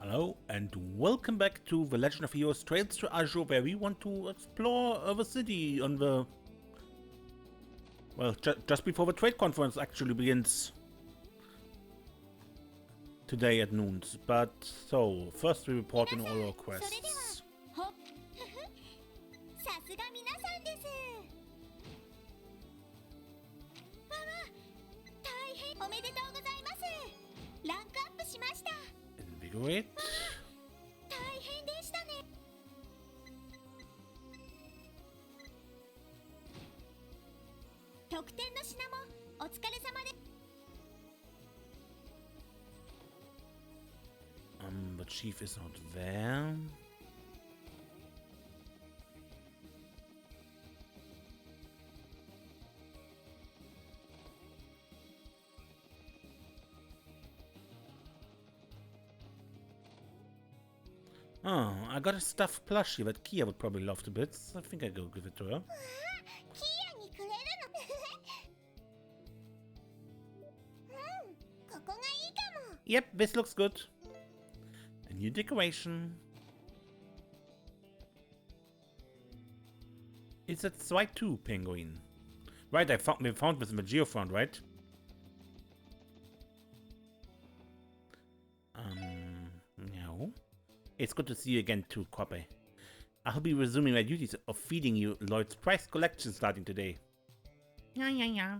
Hello and welcome back to The Legend of Heroes Trails to Azure, where we want to explore the city on the... well, just before the trade conference actually begins. Today at noon. But, so, first we report in all our quests. Invigorate. The chief is not there. Oh, I got a stuffed plushie that Kia would probably love to bits. I think I go give it to her. Yep, this looks good. A new decoration. It's a 2 penguin. Right, we found this in the geofront, right? No. It's good to see you again too, Koppe. I'll be resuming my duties of feeding you Lloyd's prize collection starting today. Yeah.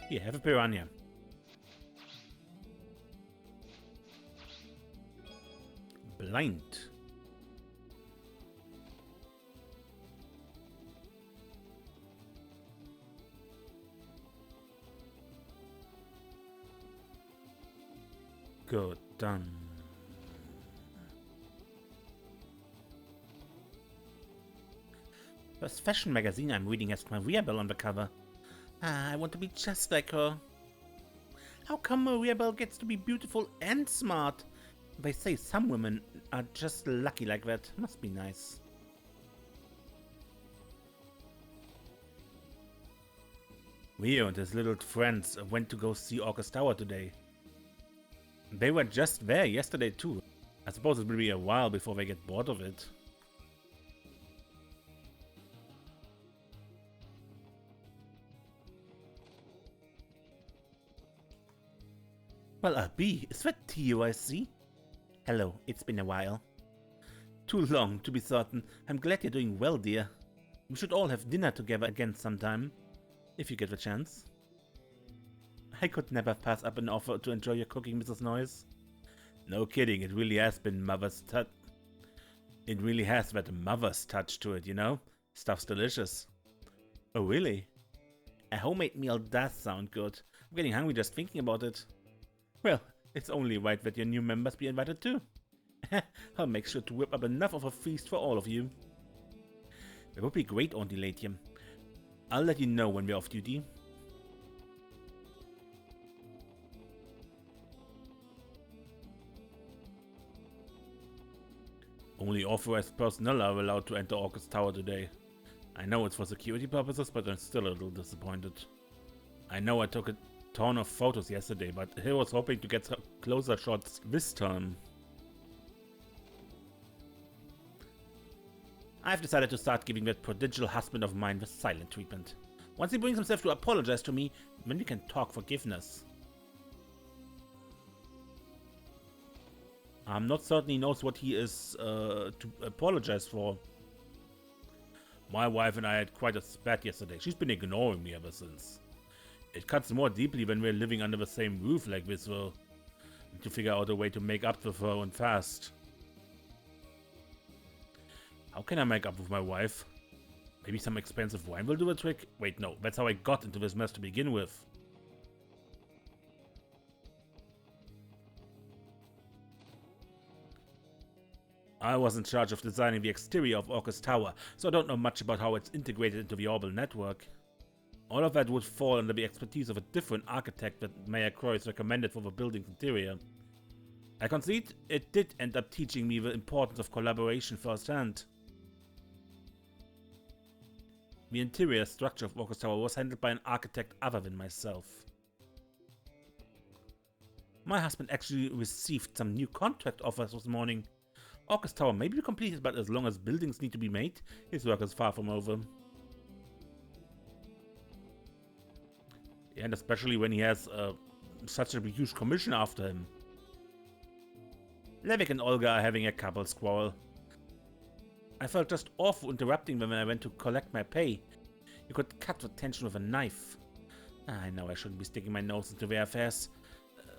Here, have a piranha. Blind. Good, done. This fashion magazine I'm reading has Maria Bell on the cover. I want to be just like her. How come Maria Bell gets to be beautiful and smart? They say some women are just lucky like that. Must be nice. Rio and his little friends went to go see Orcus Tower today. They were just there yesterday too. I suppose it will be a while before they get bored of it. Well, RB, is that Tio I see? Hello, it's been a while. Too long, to be certain. I'm glad you're doing well, dear. We should all have dinner together again sometime, if you get the chance. I could never pass up an offer to enjoy your cooking, Mrs. Noyes. No kidding, it really has been mother's touch. It really has that mother's touch to it, you know? Stuff's delicious. Oh, really? A homemade meal does sound good. I'm getting hungry just thinking about it. Well, it's only right that your new members be invited too. I'll make sure to whip up enough of a feast for all of you. That would be great, Auntie Latium. I'll let you know when we're off duty. Only authorized personnel are allowed to enter Orcus Tower today. I know it's for security purposes, but I'm still a little disappointed. I know I took a ton of photos yesterday, but I was hoping to get closer shots this time. I've decided to start giving that prodigal husband of mine the silent treatment. Once he brings himself to apologize to me, then we can talk forgiveness. I'm not certain he knows what he is to apologize for. My wife and I had quite a spat yesterday. She's been ignoring me ever since. It cuts more deeply when we're living under the same roof like this, though. Need to figure out a way to make up with her and fast. How can I make up with my wife? Maybe some expensive wine will do the trick? Wait, no, that's how I got into this mess to begin with. I was in charge of designing the exterior of Orcus Tower, so I don't know much about how it's integrated into the orbital network. All of that would fall under the expertise of a different architect that Mayor Croix recommended for the building's interior. I concede it did end up teaching me the importance of collaboration firsthand. The interior structure of Orcus Tower was handled by an architect other than myself. My husband actually received some new contract offers this morning. Orcus Tower may be completed, but as long as buildings need to be made, his work is far from over. And especially when he has such a huge commission after him. Levik and Olga are having a couple squabble. I felt just awful interrupting them when I went to collect my pay. You could cut the tension with a knife. I know I shouldn't be sticking my nose into their affairs,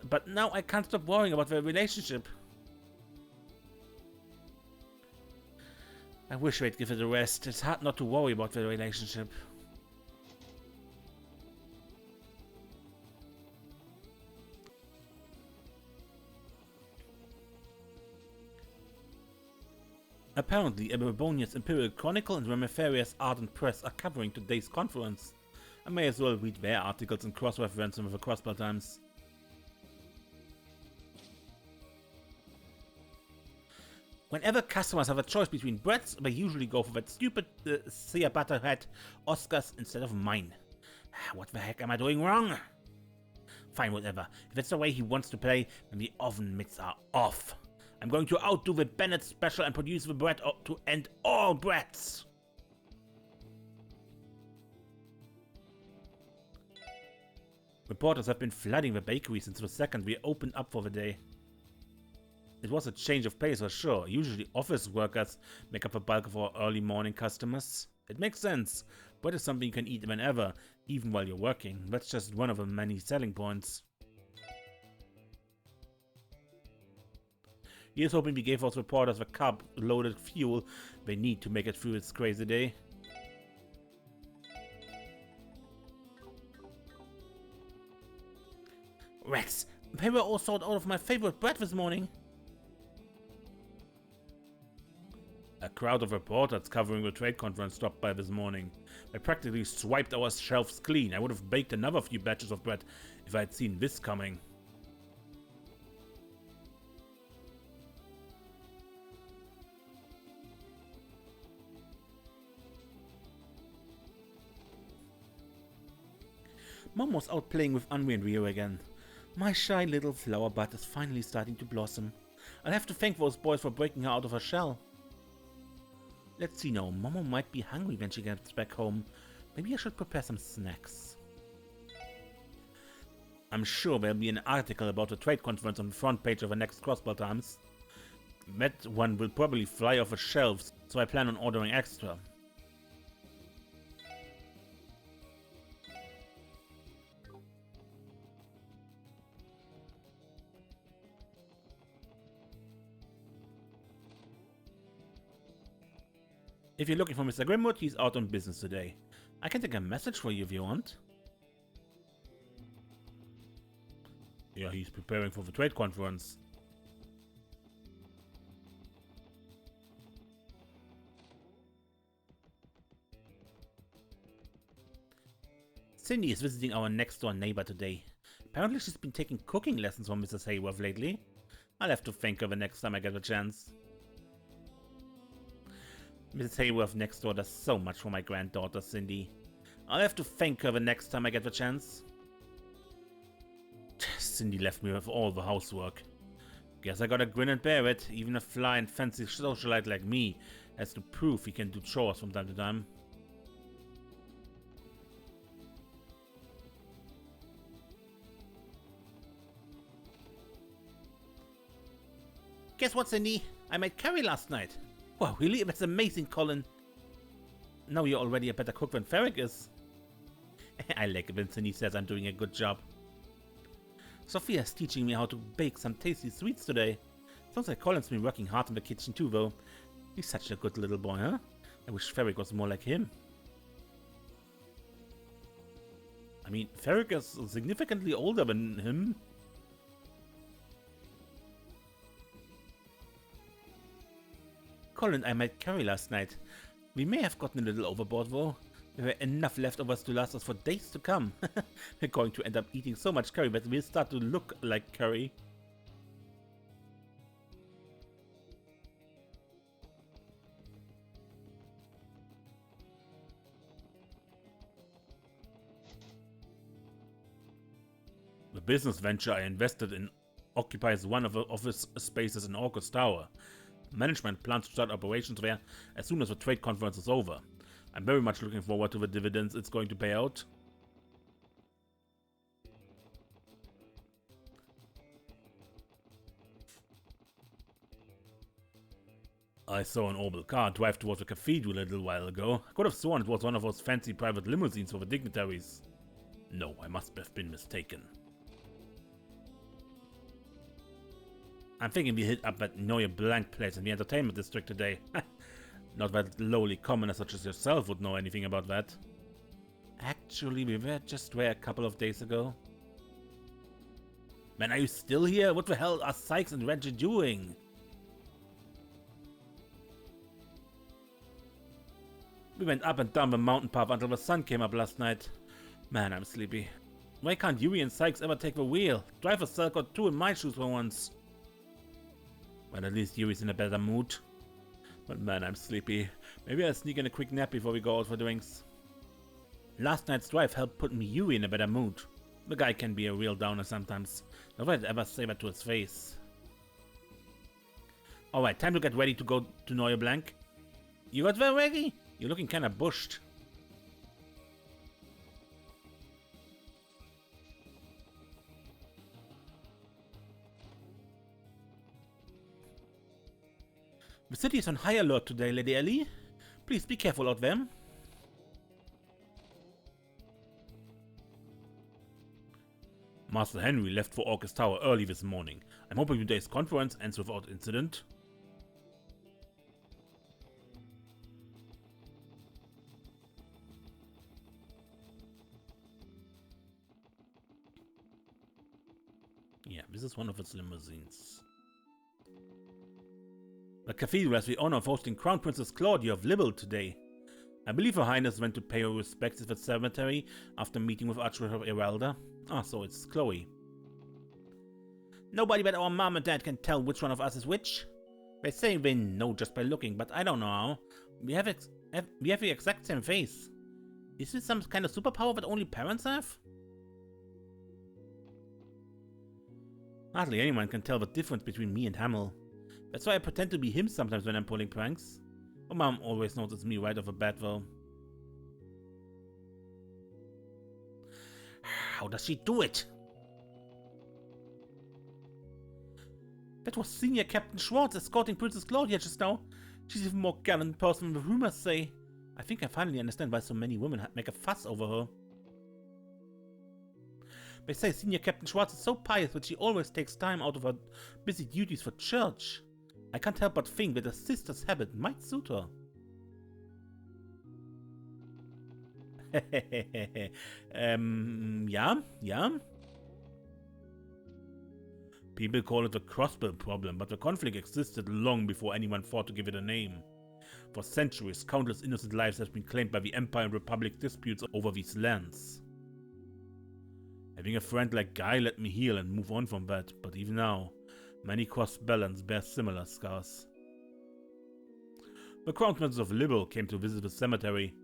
but now I can't stop worrying about their relationship. I wish they'd give it a rest. It's hard not to worry about their relationship. Apparently, a Babonius Imperial Chronicle and Ramifaria's Ardent Press are covering today's conference. I may as well read their articles and cross-reference them with the Crossbell Times. Whenever customers have a choice between breads, they usually go for that stupid ciabatta head Oscars instead of mine. What the heck am I doing wrong? Fine, whatever. If that's the way he wants to play, then the oven mitts are off. I'm going to outdo the Bennett special and produce the bread to end all breads. Reporters have been flooding the bakery since the second we opened up for the day. It was a change of pace for sure. Usually office workers make up the bulk of our early morning customers. It makes sense. Bread is something you can eat whenever, even while you're working. That's just one of the many selling points. Here's hoping we gave those reporters the carb-loaded fuel they need to make it through this crazy day. Rex, they were all sold out of my favorite bread this morning. A crowd of reporters covering the trade conference stopped by this morning. They practically swiped our shelves clean. I would have baked another few batches of bread if I had seen this coming. Mom was out playing with Anri and Rio again. My shy little flower bud is finally starting to blossom. I'll have to thank those boys for breaking her out of her shell. Let's see now, Momo might be hungry when she gets back home. Maybe I should prepare some snacks. I'm sure there'll be an article about the trade conference on the front page of the next Crossbell Times. That one will probably fly off the shelves, so I plan on ordering extra. If you're looking for Mr. Grimwood, he's out on business today. I can take a message for you if you want. Yeah, he's preparing for the trade conference. Cindy is visiting our next door neighbor today. Apparently she's been taking cooking lessons from Mrs. Hayworth lately. I'll have to thank her the next time I get a chance. Mrs. Hayworth next door does so much for my granddaughter, Cindy. I'll have to thank her the next time I get the chance. Cindy left me with all the housework. Guess I gotta grin and bear it. Even a fly and fancy socialite like me has to prove he can do chores from time to time. Guess what, Cindy? I made curry last night. Wow, really? That's amazing, Colin. Now you're already a better cook than Ferric is. I like it when Cindy says I'm doing a good job. Sophia's teaching me how to bake some tasty sweets today. Sounds like Colin's been working hard in the kitchen too, though. He's such a good little boy, huh? I wish Ferric was more like him. I mean, Ferric is significantly older than him. Colin, I made curry last night. We may have gotten a little overboard though. There were enough leftovers to last us for days to come. We're going to end up eating so much curry that we'll start to look like curry. business venture I invested in occupies one of the office spaces in Orcus Tower. Management plans to start operations there as soon as the trade conference is over. I'm very much looking forward to the dividends it's going to pay out. I saw an orbital car drive towards the cathedral a little while ago. I could have sworn it was one of those fancy private limousines for the dignitaries. No, I must have been mistaken. I'm thinking we hit up that Neue Blank place in the entertainment district today. Not that lowly commoners such as yourself would know anything about that. Actually, we were just there a couple of days ago. Man, are you still here? What the hell are Sykes and Reggie doing? We went up and down the mountain path until the sun came up last night. Man, I'm sleepy. Why can't Yuri and Sykes ever take the wheel? Drive a Selk or two in my shoes for once. Well, at least Yuri's in a better mood. But man, I'm sleepy. Maybe I'll sneak in a quick nap before we go out for drinks. Last night's drive helped put me Yuri in a better mood. The guy can be a real downer sometimes. Nobody ever say that to his face. Alright, time to get ready to go to Neue Blank. You got there ready? You're looking kinda bushed. The city is on high alert today, Lady Ellie. Please be careful out there. Master Henry left for Orcus Tower early this morning. I'm hoping today's conference ends without incident. Yeah, this is one of its limousines. The cathedral has the honor of hosting Crown Princess Claudia of Libel today. I believe Her Highness went to pay her respects at the cemetery after meeting with Archbishop Erelda. Ah, so it's Chloe. Nobody but our mom and dad can tell which one of us is which. They say they know just by looking, but I don't know how. We have the exact same face. Is this some kind of superpower that only parents have? Hardly anyone can tell the difference between me and Hamill. That's why I pretend to be him sometimes when I'm pulling pranks. My mom always knows it's me right off the bat though. How does she do it? That was Senior Captain Schwartz escorting Princess Claudia just now. She's even more gallant person than the rumors say. I think I finally understand why so many women make a fuss over her. They say Senior Captain Schwartz is so pious that she always takes time out of her busy duties for church. I can't help but think that a sister's habit might suit her. Yeah. People call it the crossbow problem, but the conflict existed long before anyone thought to give it a name. For centuries, countless innocent lives have been claimed by the Empire and Republic disputes over these lands. Having a friend like Guy let me heal and move on from that, but even now, many cross-balance bear similar scars. The Crown Princess of Libel came to visit the cemetery.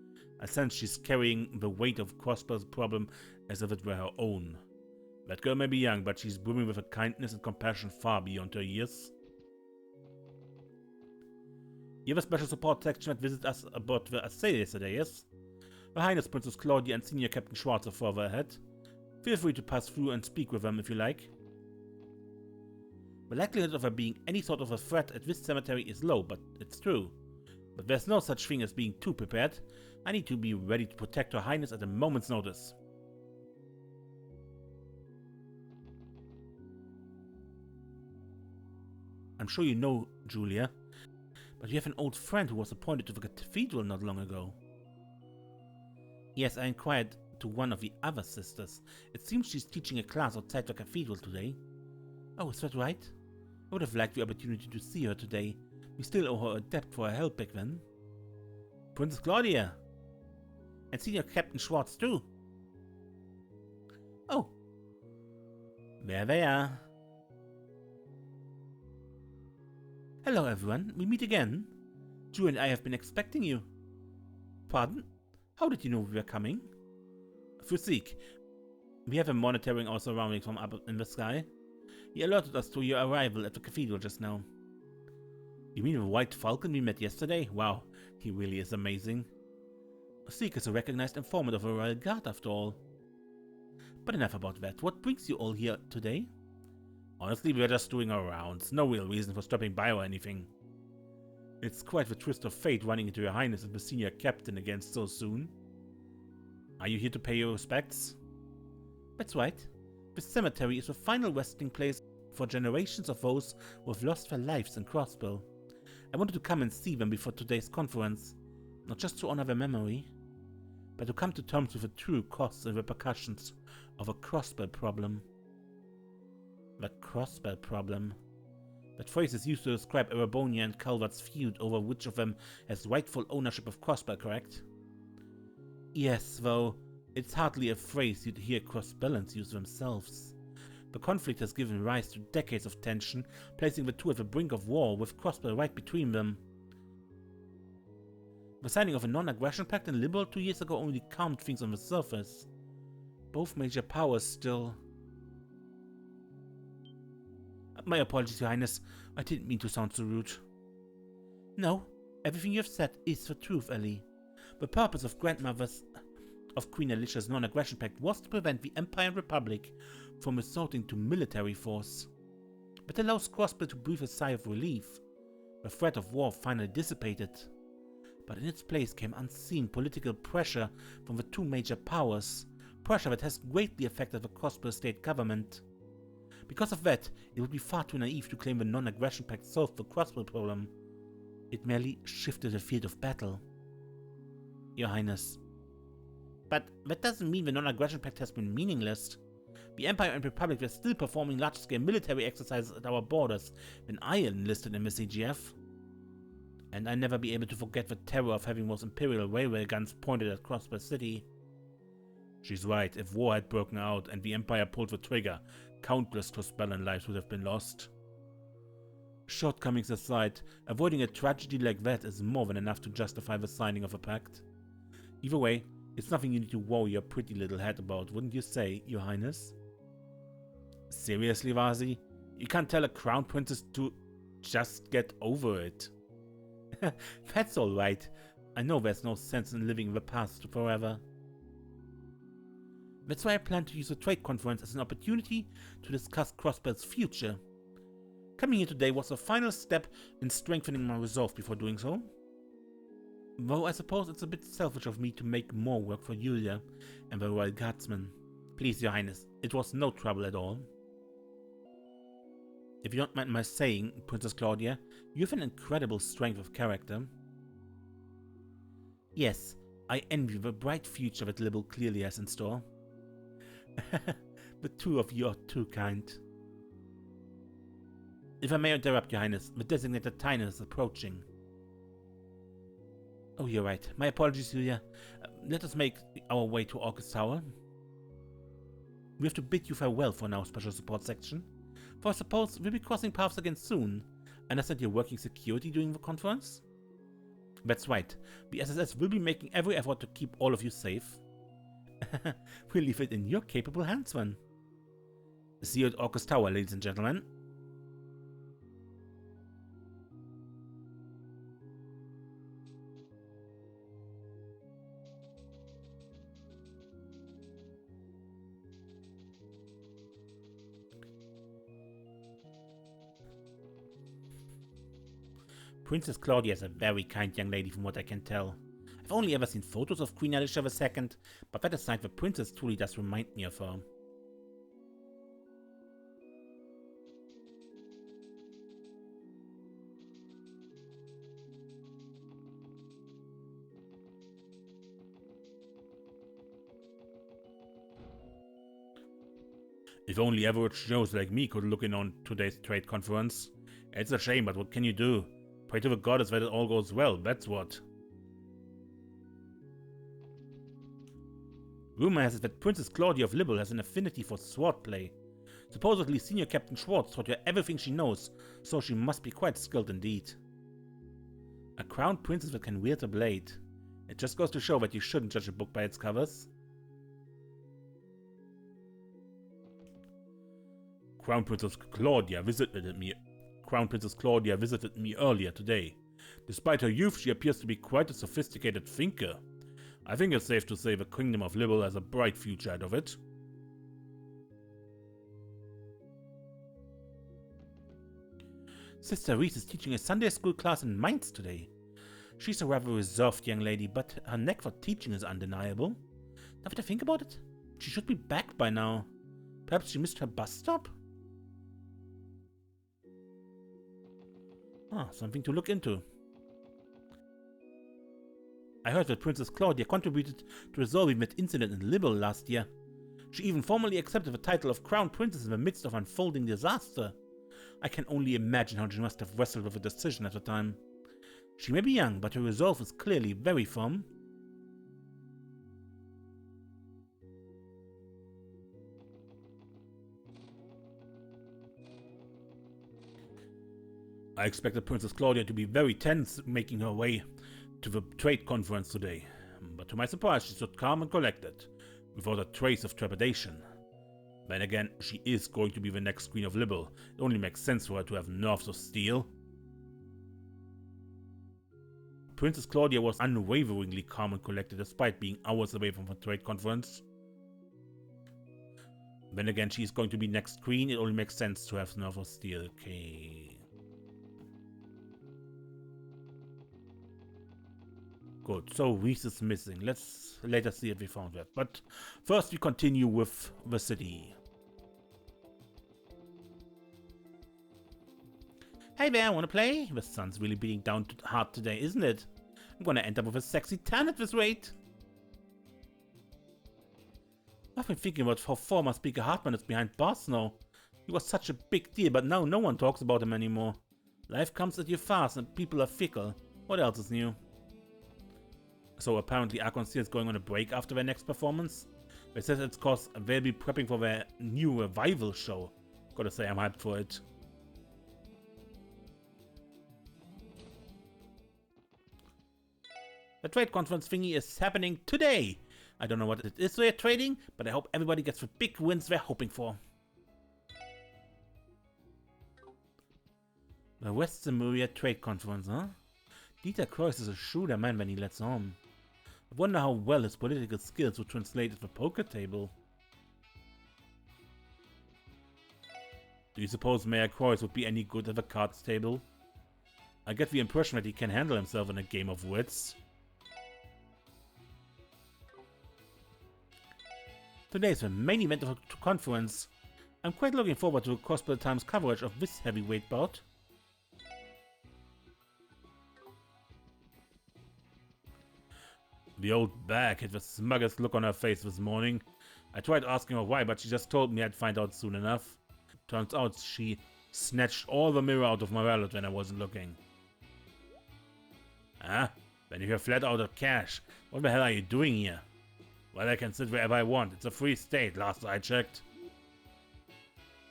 I sense she's carrying the weight of Crossbow's problem as if it were her own. That girl may be young, but she's brimming with a kindness and compassion far beyond her years. You have a special support section that visited us about the assay yesterday, yes? Her Highness Princess Claudia and Senior Captain Schwartz are further ahead. Feel free to pass through and speak with them if you like. The likelihood of there being any sort of a threat at this cemetery is low, but it's true. But there's no such thing as being too prepared. I need to be ready to protect Her Highness at a moment's notice. I'm sure you know, Julia, but you have an old friend who was appointed to the cathedral not long ago. Yes, I inquired to one of the other sisters. It seems she's teaching a class outside the cathedral today. Oh, is that right? I would have liked the opportunity to see her today. We still owe her a debt for her help back then. Princess Claudia! And Senior Captain Schwartz too. Oh. There they are. Hello everyone, we meet again. Drew and I have been expecting you. Pardon? How did you know we were coming? Physik. We have him monitoring our surroundings from up in the sky. He alerted us to your arrival at the cathedral just now. You mean the White Falcon we met yesterday? Wow, he really is amazing. Seek is a recognized informant of the Royal Guard after all. But enough about that. What brings you all here today? Honestly, we're just doing our rounds. No real reason for stopping by or anything. It's quite the twist of fate running into your highness and the senior captain again so soon. Are you here to pay your respects? That's right. The cemetery is the final resting place for generations of those who have lost their lives in Crossbow. I wanted to come and see them before today's conference, not just to honor their memory, but to come to terms with the true costs and repercussions of a crossbow problem. The crossbow problem. That phrase is used to describe Arabonia and Calvert's feud over which of them has rightful ownership of crossbow, correct? Yes, though it's hardly a phrase you'd hear crossbellants use themselves. The conflict has given rise to decades of tension, placing the two at the brink of war, with Crossbow right between them. The signing of a non-aggression pact in Liberal 2 years ago only calmed things on the surface. Both major powers still... My apologies, Your Highness. I didn't mean to sound so rude. No, everything you have said is the truth, Ellie. The purpose of Grandmothers of Queen Alicia's non-aggression pact was to prevent the Empire and Republic from resorting to military force. But allows Crossbow to breathe a sigh of relief. The threat of war finally dissipated. But in its place came unseen political pressure from the two major powers, pressure that has greatly affected the Crossbow state government. Because of that, it would be far too naive to claim the non-aggression pact solved the Crossbow problem. It merely shifted the field of battle. Your Highness. But that doesn't mean the non-aggression pact has been meaningless. The Empire and Republic were still performing large-scale military exercises at our borders when I enlisted in the CGF. And I'll never be able to forget the terror of having those Imperial railway guns pointed at Crossbow City. She's right, if war had broken out and the Empire pulled the trigger, countless Crossbellan lives would have been lost. Shortcomings aside, avoiding a tragedy like that is more than enough to justify the signing of a pact. Either way, it's nothing you need to worry your pretty little head about, wouldn't you say, Your Highness? Seriously, Vasi? You can't tell a crown princess to just get over it. That's alright. I know there's no sense in living in the past forever. That's why I plan to use the trade conference as an opportunity to discuss Crossbow's future. Coming here today was the final step in strengthening my resolve before doing so. Though I suppose it's a bit selfish of me to make more work for Yulia and the Royal Guardsmen. Please, Your Highness, it was no trouble at all. If you don't mind my saying, Princess Claudia, you have an incredible strength of character. Yes, I envy the bright future that Libel clearly has in store. The two of you are too kind. If I may interrupt, Your Highness, the designated time is approaching. Oh, you're right. My apologies, Julia. Let us make our way to Orcus Tower. We have to bid you farewell for now, Special Support Section. For I suppose we'll be crossing paths again soon. I understand you're working security during the conference? That's right. The SSS will be making every effort to keep all of you safe. We'll leave it in your capable hands then. See you at Orcus Tower, ladies and gentlemen. Princess Claudia is a very kind young lady from what I can tell. I've only ever seen photos of Queen Alicia II, but that aside, the princess truly does remind me of her. If only average Joes like me could look in on today's trade conference. It's a shame, but what can you do? Pray to the goddess that it all goes well, that's what. Rumor has it that Princess Claudia of Libel has an affinity for swordplay. Supposedly Senior Captain Schwartz taught her everything she knows, so she must be quite skilled indeed. A crowned princess that can wield a blade. It just goes to show that you shouldn't judge a book by its covers. Crown Princess Claudia visited me earlier today. Despite her youth, she appears to be quite a sophisticated thinker. I think it's safe to say the Kingdom of Libel has a bright future ahead of it. Sister Reese is teaching a Sunday school class in Mainz today. She's a rather reserved young lady, but her knack for teaching is undeniable. Now that I think about it, she should be back by now. Perhaps she missed her bus stop? Something to look into. I heard that Princess Claudia contributed to resolving that incident in Libel last year. She even formally accepted the title of Crown Princess in the midst of unfolding disaster. I can only imagine how she must have wrestled with the decision at the time. She may be young, but her resolve is clearly very firm. I expected Princess Claudia to be very tense making her way to the trade conference today, but to my surprise she stood calm and collected, without a trace of trepidation. Then again, she is going to be the next Queen of Libel. It only makes sense for her to have nerves of steel. Princess Claudia was unwaveringly calm and collected despite being hours away from the trade conference. Then again, she is going to be next Queen. It only makes sense to have nerves of steel. Okay. Good, so Reese is missing. Let's later see if we found that. But first we continue with the city. Hey there, wanna play? The sun's really beating down hard today, isn't it? I'm gonna end up with a sexy tan at this rate. I've been thinking about how former Speaker Hartman is behind bars now. He was such a big deal, but now no one talks about him anymore. Life comes at you fast and people are fickle. What else is new? So apparently Archon is going on a break after their next performance. They said it's cause they'll be prepping for their new revival show. Gotta say, I'm hyped for it. The trade conference thingy is happening today. I don't know what it is they're trading, but I hope everybody gets the big wins they're hoping for. The West Zemuria Trade Conference, huh? Dieter Kreuz is a shrewder man when he lets on. I wonder how well his political skills would translate at the poker table. Do you suppose Mayor Kreuz would be any good at the cards table? I get the impression that he can handle himself in a game of wits. Today is the main event of the conference. I'm quite looking forward to Cosplay Time's coverage of this heavyweight bout. The old bag had the smuggest look on her face this morning. I tried asking her why, but she just told me I'd find out soon enough. Turns out she snatched all the mirror out of my wallet when I wasn't looking. Huh? When you're flat out of cash, what the hell are you doing here? Well, I can sit wherever I want. It's a free state, last I checked.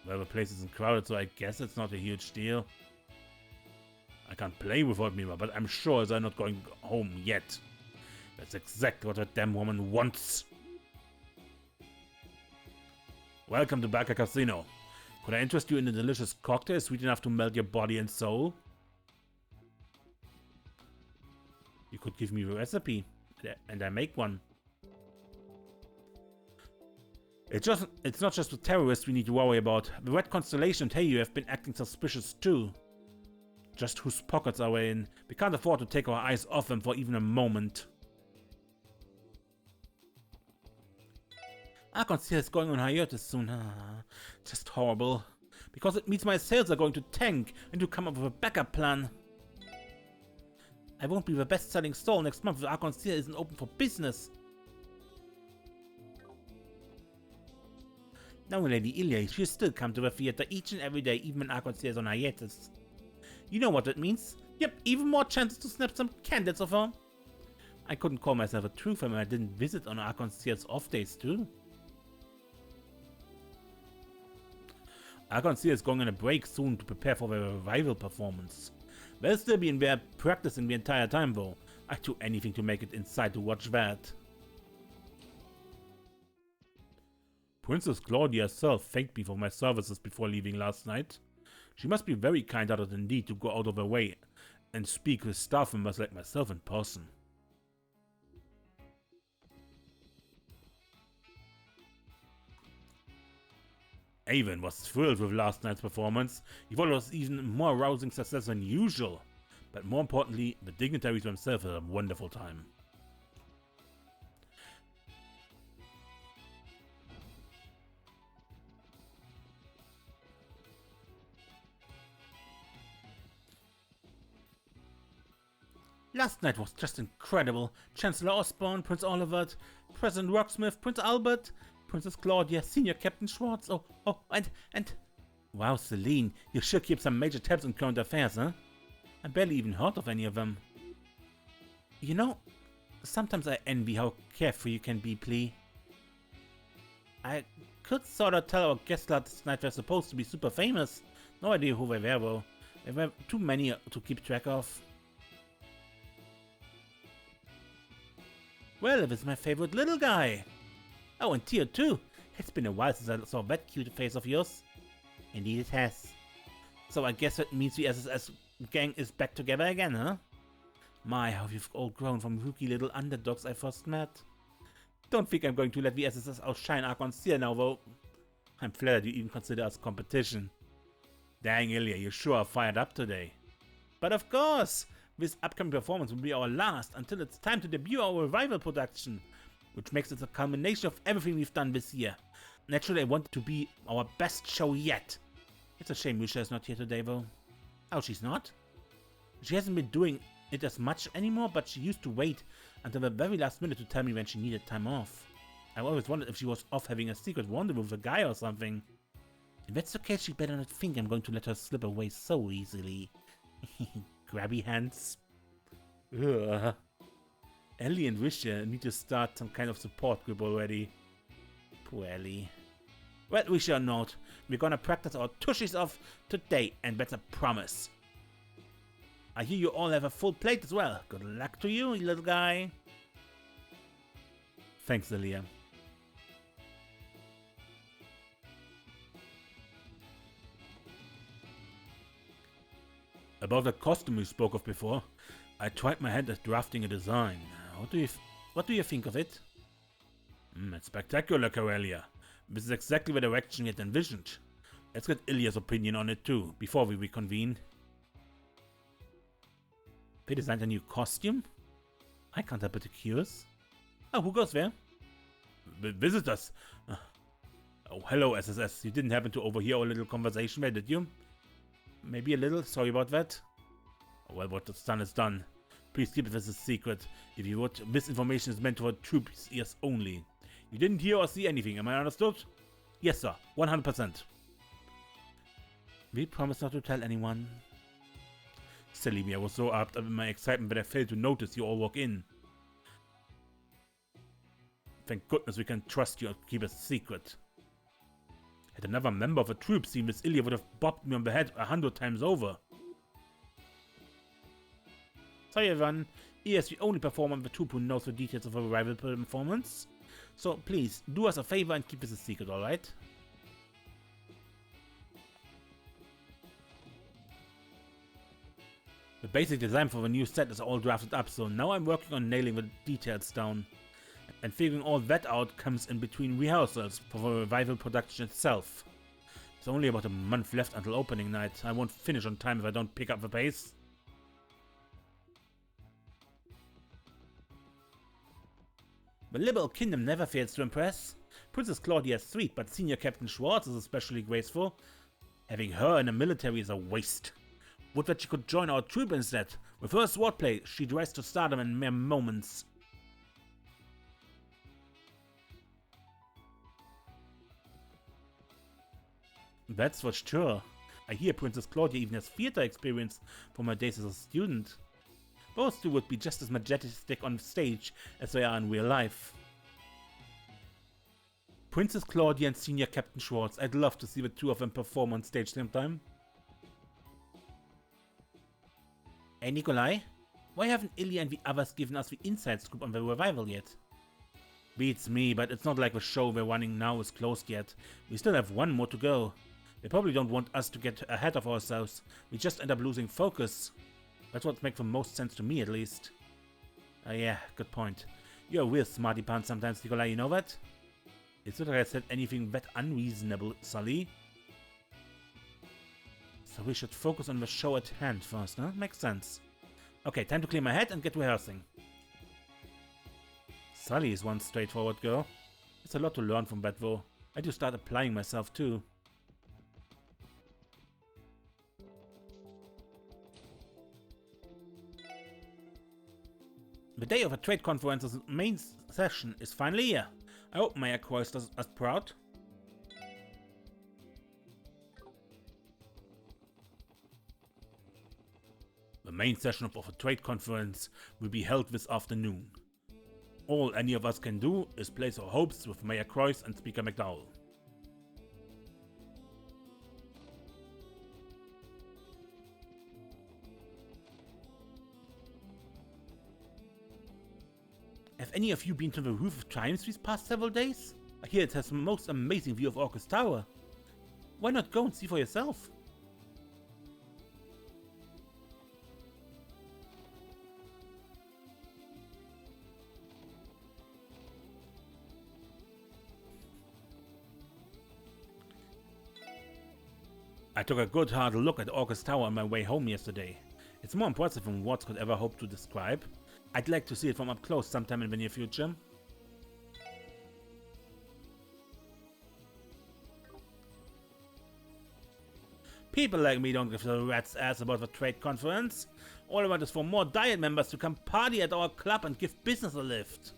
Well, the place isn't crowded, so I guess it's not a huge deal. I can't play without mirror, but I'm sure they're not going home yet. That's exactly what that damn woman wants. Welcome to Barca Casino. Could I interest you in a delicious cocktail sweet enough to melt your body and soul? You could give me the recipe, and I make one. It's not just the terrorists we need to worry about. The Red Constellation and Heyu have been acting suspicious too. Just whose pockets are we in? We can't afford to take our eyes off them for even a moment. Archon is going on hiatus soon. Just horrible. Because it means my sales are going to tank and to come up with a backup plan. I won't be the best-selling stall next month if Archon isn't open for business. Now Lady Ilya, she'll still come to the theater each and every day, even when Archon is on hiatus. You know what that means? Yep, even more chances to snap some candidates of her. I couldn't call myself a true fan when I didn't visit on Archon off days too. Archon is going on a break soon to prepare for their revival performance. They'll still be in there practicing the entire time though. I'd do anything to make it inside to watch that. Princess Claudia herself thanked me for my services before leaving last night. She must be very kind-hearted indeed to go out of her way and speak with staff members like myself in person. Avon was thrilled with last night's performance. He thought it was even more rousing success than usual. But more importantly, the dignitaries themselves had a wonderful time. Last night was just incredible. Chancellor Osborne, Prince Olivert, President Rocksmith, Prince Albert, Princess Claudia, Senior Captain Schwartz, and... Wow, Celine, you sure keep some major tabs on current affairs, huh? I barely even heard of any of them. You know, sometimes I envy how carefree you can be, Plea. I could sort of tell our guests last night were supposed to be super famous. No idea who they were, though. There were too many to keep track of. Well, it was my favorite little guy. Oh, and Tier 2. It's been a while since I saw that cute face of yours. Indeed it has. So I guess that means the SSS gang is back together again, huh? My, how you've all grown from rookie little underdogs I first met. Don't think I'm going to let the SSS outshine Archon Seer now, though. I'm flattered you even consider us competition. Dang, Ilya, you sure are fired up today. But of course! This upcoming performance will be our last until it's time to debut our revival production, which makes it a culmination of everything we've done this year. Naturally, I want it to be our best show yet. It's a shame Misha is not here today, though. Oh, she's not? She hasn't been doing it as much anymore, but she used to wait until the very last minute to tell me when she needed time off. I always wondered if she was off having a secret rendezvous with a guy or something. If that's the case, she better not think I'm going to let her slip away so easily. Grabby hands. Ugh. Ellie and Risha need to start some kind of support group already. Poor Ellie. Well, we shall not. We're gonna practice our tushies off today, and that's a promise. I hear you all have a full plate as well. Good luck to you, little guy. Thanks, Ilya. About the costume we spoke of before, I tried my hand at drafting a design. What do you think of it? It's spectacular, Corellia. This is exactly the direction we had envisioned. Let's get Ilya's opinion on it too, before we reconvene. They designed a new costume? I can't help but be curious. Oh, who goes there? The visitors. Oh, hello, SSS. You didn't happen to overhear our little conversation there, did you? Maybe a little, sorry about that. Oh, well, what's done is done. Please keep this a secret. If you would, this information is meant for troops' ears only. You didn't hear or see anything, am I understood? Yes, sir, 100%. We promise not to tell anyone. Silly me, I was so up in my excitement that I failed to notice you all walk in. Thank goodness we can trust you and keep a secret. Had another member of a troop seen this, Ilya would have bopped me on the head 100 times over. Sorry everyone, Ilya is the only performer of the troop who knows the details of a rival performance. So please, do us a favor and keep this a secret, alright? The basic design for the new set is all drafted up, so now I'm working on nailing the details down. And figuring all that out comes in between rehearsals for the revival production itself. There's only about a month left until opening night. I won't finish on time if I don't pick up the pace. The Liberal Kingdom never fails to impress. Princess Claudia is sweet, but Senior Captain Schwartz is especially graceful. Having her in the military is a waste. Would that she could join our troop instead. With her swordplay, she'd rise to stardom in mere moments. That's for sure. I hear Princess Claudia even has theater experience from her days as a student. Those two would be just as majestic on stage as they are in real life. Princess Claudia and Senior Captain Schwartz, I'd love to see the two of them perform on stage sometime. Hey Nikolai, why haven't Ilya and the others given us the inside scoop on the revival yet? Beats me, but it's not like the show we're running now is closed yet. We still have one more to go. They probably don't want us to get ahead of ourselves. We just end up losing focus. That's what makes the most sense to me, at least. Yeah, good point. You're a real smarty pants sometimes, Nikolai, you know that? It's not like I said anything that unreasonable, Sully. So we should focus on the show at hand first, huh? Makes sense. Okay, time to clear my head and get rehearsing. Sully is one straightforward girl. There's a lot to learn from that though. I do start applying myself too. The day of a trade conference's main session is finally here. I hope Mayor Croix is as proud. The main session of a trade conference will be held this afternoon. All any of us can do is place our hopes with Mayor Croix and Speaker McDowell. Have any of you been to the Roof of Triumphs these past several days? I hear it has the most amazing view of Orcus Tower. Why not go and see for yourself? I took a good hard look at Orcus Tower on my way home yesterday. It's more impressive than words could ever hope to describe. I'd like to see it from up close sometime in the near future. People like me don't give a rat's ass about the trade conference. All I want is for more Diet members to come party at our club and give business a lift.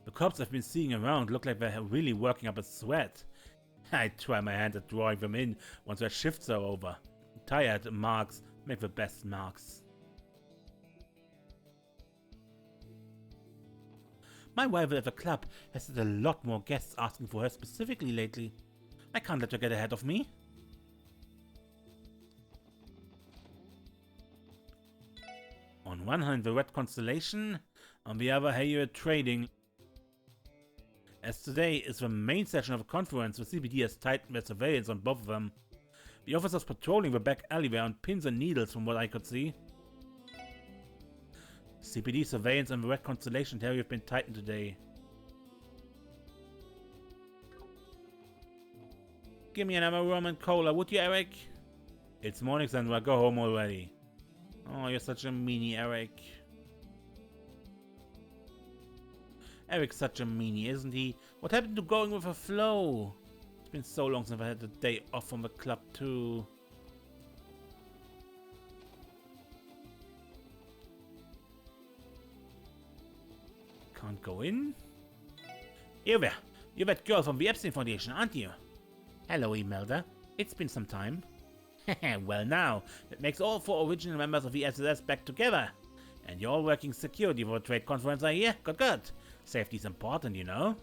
The cops I've been seeing around look like they're really working up a sweat. I try my hand at drawing them in once their shifts are over. Tired marks make the best marks. My rival at the club has had a lot more guests asking for her specifically lately. I can't let her get ahead of me. On one hand, the Red Constellation, on the other, Hayur Trading. As today is the main session of a conference, the CPD has tightened their surveillance on both of them. The officers patrolling the back alleyway on pins and needles from what I could see. CPD surveillance on the Red Constellation area have been tightened today. Give me another rum and cola, would you, Eric? It's morning, Sandra. Go home already. Oh, you're such a meanie, Eric. Eric's such a meanie, isn't he? What happened to going with the flow? It's been so long since I had a day off from the club too. Can't go in? You're there. You're that girl from the Epstein Foundation, aren't you? Hello, Imelda. It's been some time. Well now, that makes all 4 original members of the SSS back together. And you're all working security for a trade conference, I hear? Good. Safety's important, you know?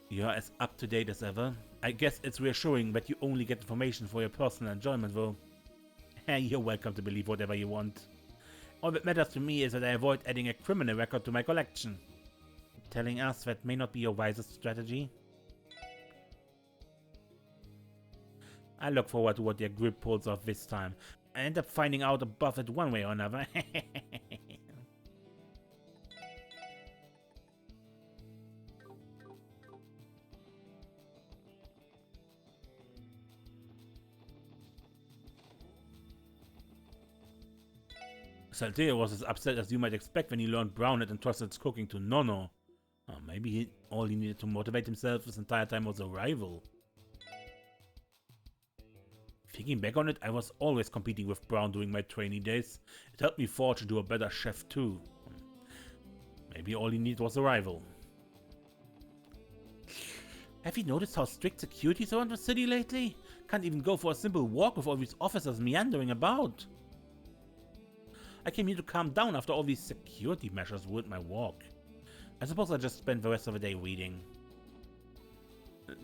You're as up to date as ever. I guess it's reassuring that you only get information for your personal enjoyment, though. You're welcome to believe whatever you want. All that matters to me is that I avoid adding a criminal record to my collection. Telling us that may not be your wisest strategy. I look forward to what your group pulls off this time. I end up finding out above it one way or another. Saltea was as upset as you might expect when he learned Brown had entrusted his cooking to Nono. Maybe all he needed to motivate himself this entire time was a rival. Thinking back on it, I was always competing with Brown during my training days. It helped me forge into a better chef too. Maybe all he needed was a rival. Have you noticed how strict security is around the city lately? Can't even go for a simple walk with all these officers meandering about. I came here to calm down after all these security measures ruined my walk. I suppose I'll just spend the rest of the day reading.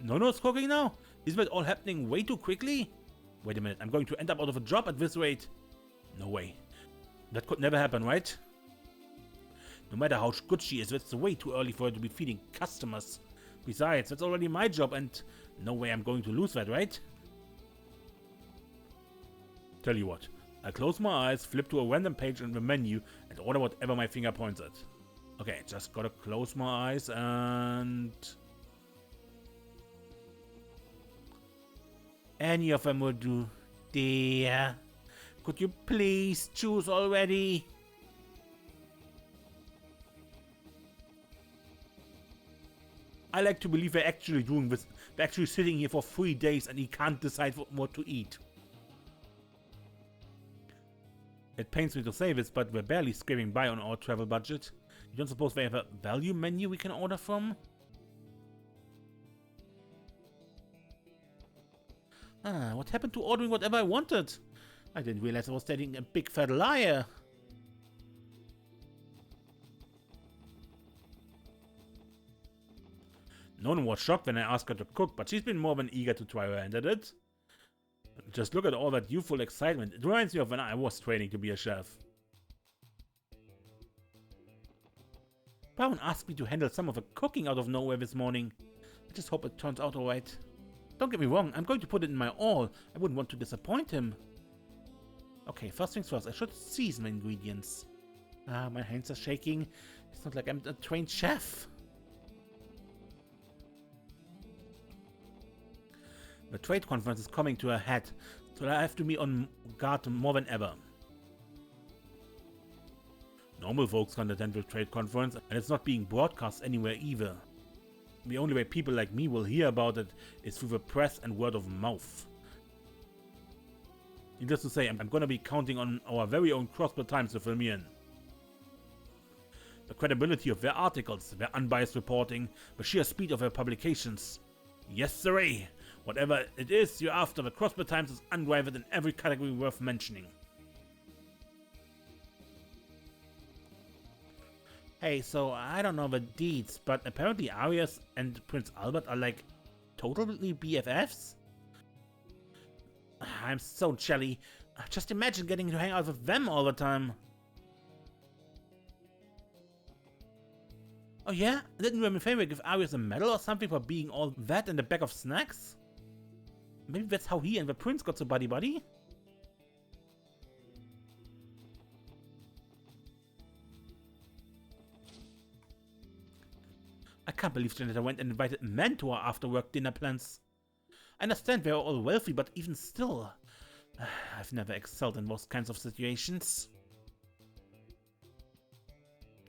Nono's cooking now? Isn't it all happening way too quickly? Wait a minute, I'm going to end up out of a job at this rate. No way. That could never happen, right? No matter how good she is, it's way too early for her to be feeding customers. Besides, that's already my job and no way I'm going to lose that, right? Tell you what, I close my eyes, flip to a random page in the menu and order whatever my finger points at. Okay, just gotta close my eyes and... Any of them will do. Dear, could you please choose already? I like to believe they're actually doing this. They're actually sitting here for 3 days and he can't decide what to eat. It pains me to say this, but we're barely scraping by on our travel budget. You don't suppose they have a value menu we can order from? What happened to ordering whatever I wanted? I didn't realize I was telling a big fat liar. No one was shocked when I asked her to cook, but she's been more than eager to try her hand at it. Just look at all that youthful excitement. It reminds me of when I was training to be a chef. Brown asked me to handle some of the cooking out of nowhere this morning. I just hope it turns out alright. Don't get me wrong, I'm going to put it in my all. I wouldn't want to disappoint him. Okay, first things first, I should season the ingredients. My hands are shaking. It's not like I'm a trained chef. The trade conference is coming to a head, so I have to be on guard more than ever. Normal folks can't attend the trade conference, and it's not being broadcast anywhere either. The only way people like me will hear about it is through the press and word of mouth. Needless to say, I'm gonna be counting on our very own Crossbar Times to fill me in. The credibility of their articles, their unbiased reporting, the sheer speed of their publications. Yes sirree! Whatever it is you're after, the Crossbar Times is unrivaled in every category worth mentioning. Hey, so I don't know the deeds, but apparently Arias and Prince Albert are like totally BFFs? I'm so jelly. Just imagine getting to hang out with them all the time. Oh yeah? Didn't Remy Faber give Arias a medal or something for being all that in the bag of snacks? Maybe that's how he and the prince got so buddy-buddy? I can't believe Janetta went and invited men to our after-work dinner plans. I understand they're all wealthy, but even still... I've never excelled in those kinds of situations.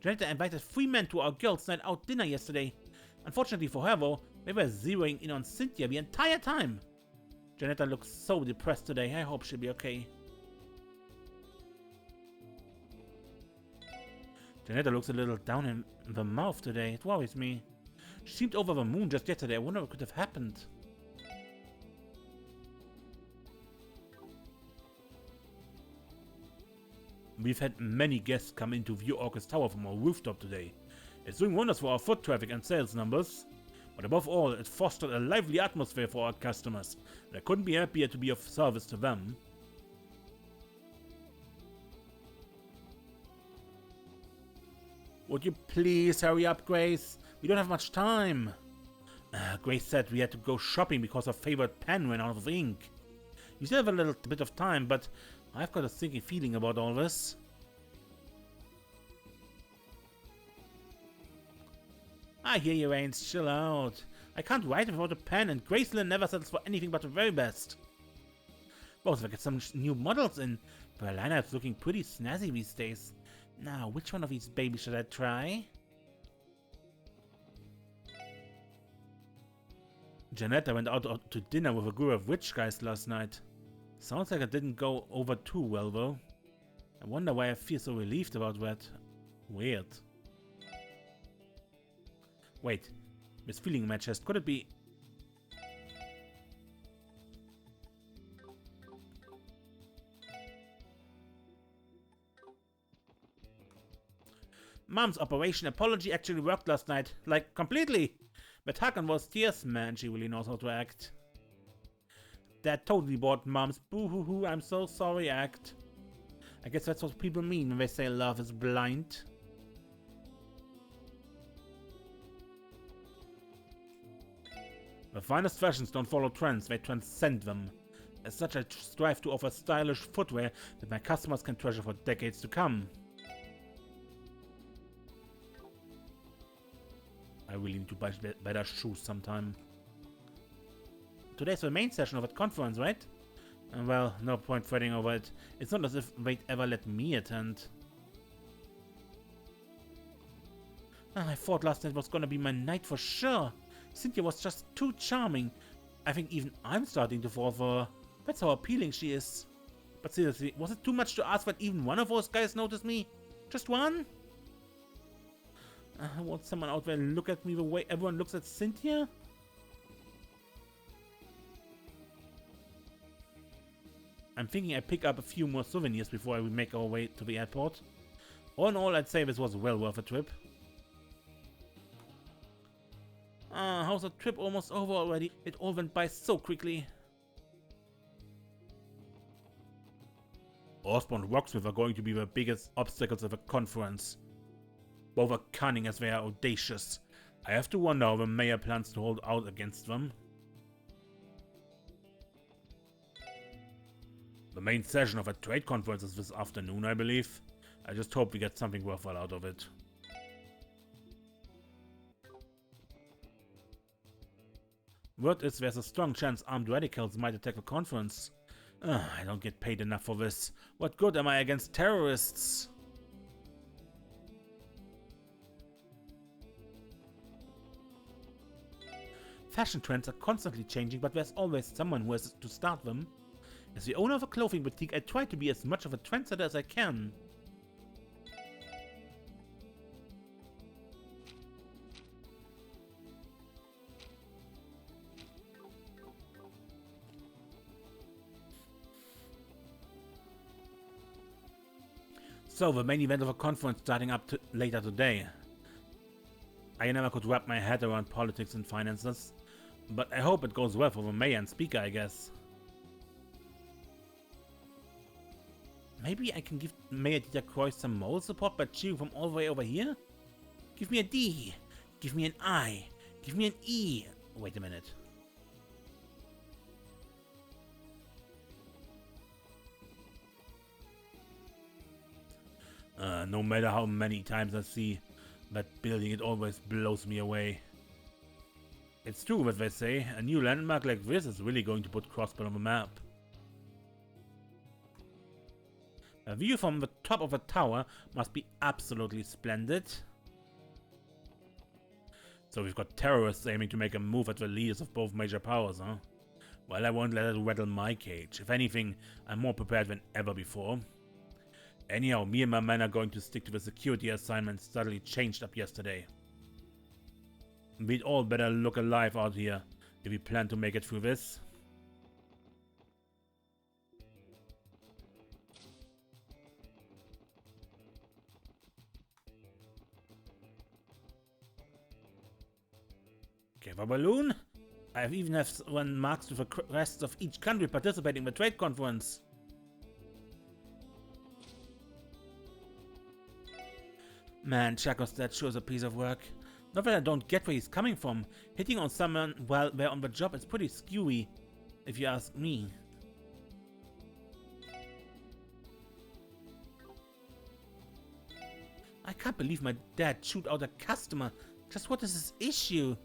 Janetta invited 3 men to our girls' night out dinner yesterday. Unfortunately for her though, they were zeroing in on Cynthia the entire time. Janetta looks so depressed today. I hope she'll be okay. Janetta looks a little down in the mouth today. It worries me. She seemed over the moon just yesterday. I wonder what could have happened. We've had many guests come in to view Orcus Tower from our rooftop today. It's doing wonders for our foot traffic and sales numbers. But above all, it fostered a lively atmosphere for our customers, and I couldn't be happier to be of service to them. Would you please hurry up, Grace? We don't have much time. Grace said we had to go shopping because her favorite pen ran out of ink. We still have a little bit of time, but I've got a stinky feeling about all this. I hear you, Rains. Chill out. I can't write without a pen, and Gracelyn never settles for anything but the very best. Both of us get some new models in. Berlina is looking pretty snazzy these days. Now, which one of these babies should I try? Janetta went out to dinner with a group of rich guys last night. Sounds like it didn't go over too well, though. I wonder why I feel so relieved about that. Weird. Wait, this feeling matches. Could it be? Mom's Operation Apology actually worked last night. Like, completely. But Hakan was tears, man. She really knows how to act. That totally bought Mom's boo-hoo-hoo, I'm so sorry act. I guess that's what people mean when they say love is blind. The finest fashions don't follow trends, they transcend them. As such, I strive to offer stylish footwear that my customers can treasure for decades to come. I really need to buy better shoes sometime. Today's the main session of that conference, right? Well, no point fretting over it. It's not as if they'd ever let me attend. I thought last night was gonna be my night for sure. Cynthia was just too charming. I think even I'm starting to fall for her. That's how appealing she is. But seriously, was it too much to ask that even one of those guys noticed me? Just one? Won't someone out there look at me the way everyone looks at Cynthia? I'm thinking I pick up a few more souvenirs before we make our way to the airport. All in all, I'd say this was well worth a trip. How's the trip almost over already? It all went by so quickly. Osborne and Rocksmith are going to be the biggest obstacles of the conference. Both are cunning as they are audacious. I have to wonder how the mayor plans to hold out against them. The main session of a trade conference is this afternoon, I believe. I just hope we get something worthwhile out of it. Word is there's a strong chance armed radicals might attack the conference. I don't get paid enough for this. What good am I against terrorists? Fashion trends are constantly changing, but there's always someone who has to start them. As the owner of a clothing boutique, I try to be as much of a trendsetter as I can. So, the main event of a conference starting up later today. I never could wrap my head around politics and finances, but I hope it goes well for the mayor and speaker, I guess. Maybe I can give Mayor Dieter Croix some moral support by cheering from all the way over here? Give me a D, give me an I, give me an E. Wait a minute. No matter how many times I see that building, it always blows me away. It's true what they say, a new landmark like this is really going to put Crossbell on the map. A view from the top of a tower must be absolutely splendid. So we've got terrorists aiming to make a move at the leaders of both major powers, huh? Well, I won't let it rattle my cage. If anything, I'm more prepared than ever before. Anyhow, me and my men are going to stick to the security assignment suddenly changed up yesterday. We'd all better look alive out here if we plan to make it through this. Give a balloon? I even have one marked with the crests of each country participating in the trade conference. Man, Chaco's that sure is a piece of work. Not that I don't get where he's coming from. Hitting on someone while they're on the job is pretty skewy, if you ask me. I can't believe my dad chewed out a customer. Just what is his issue?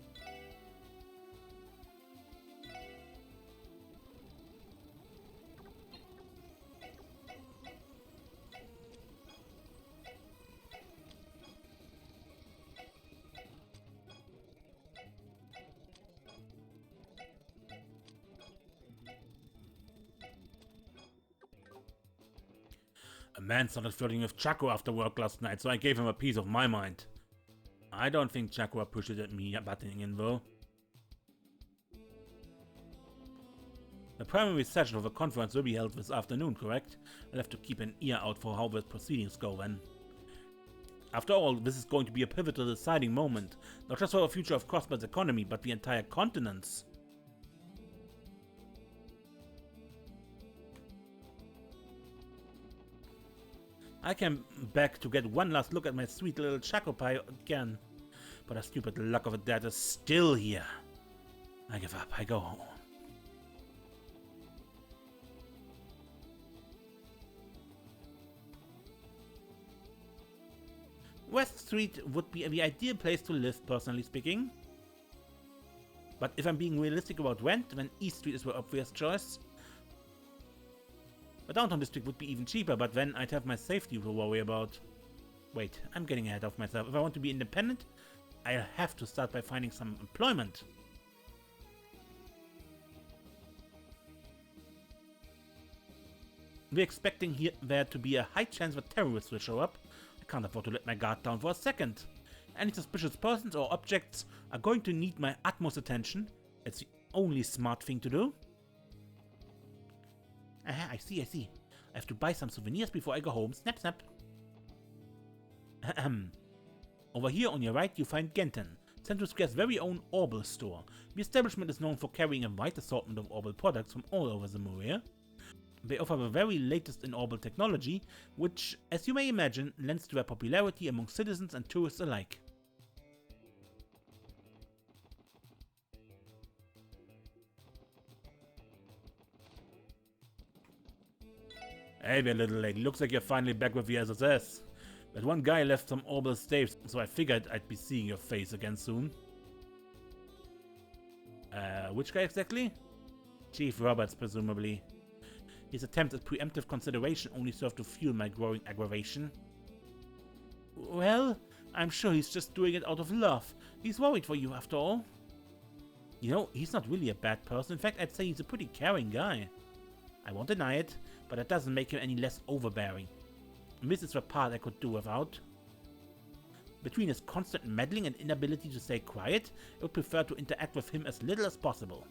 A man started flirting with Chaco after work last night, so I gave him a piece of my mind. I don't think Chaco appreciated me butting in though. The primary session of the conference will be held this afternoon, correct? I'll have to keep an ear out for how the proceedings go then. After all, this is going to be a pivotal deciding moment, not just for the future of Crossbell's economy, but the entire continent's. I came back to get one last look at my sweet little Choco Pie again, but the stupid luck of it that is still here. I give up. I go home. West Street would be the ideal place to live, personally speaking. But if I'm being realistic about rent, then East Street is the obvious choice. The downtown district would be even cheaper, but then I'd have my safety to worry about. Wait, I'm getting ahead of myself. If I want to be independent, I'll have to start by finding some employment. We're expecting there to be a high chance that terrorists will show up. I can't afford to let my guard down for a second. Any suspicious persons or objects are going to need my utmost attention. It's the only smart thing to do. Aha, I see. I have to buy some souvenirs before I go home. Snap, snap. Over here on your right you find Genton, Central Square's very own Orbital store. The establishment is known for carrying a wide assortment of Orbital products from all over Zemuria. They offer the very latest in Orbital technology, which, as you may imagine, lends to their popularity among citizens and tourists alike. Hey there, little lady. Looks like you're finally back with the SSS. That one guy left some orbital staves, so I figured I'd be seeing your face again soon. Which guy exactly? Chief Roberts, presumably. His attempt at preemptive consideration only served to fuel my growing aggravation. Well, I'm sure he's just doing it out of love. He's worried for you, after all. You know, he's not really a bad person. In fact, I'd say he's a pretty caring guy. I won't deny it, but that doesn't make him any less overbearing. And this is the part I could do without. Between his constant meddling and inability to stay quiet, I would prefer to interact with him as little as possible.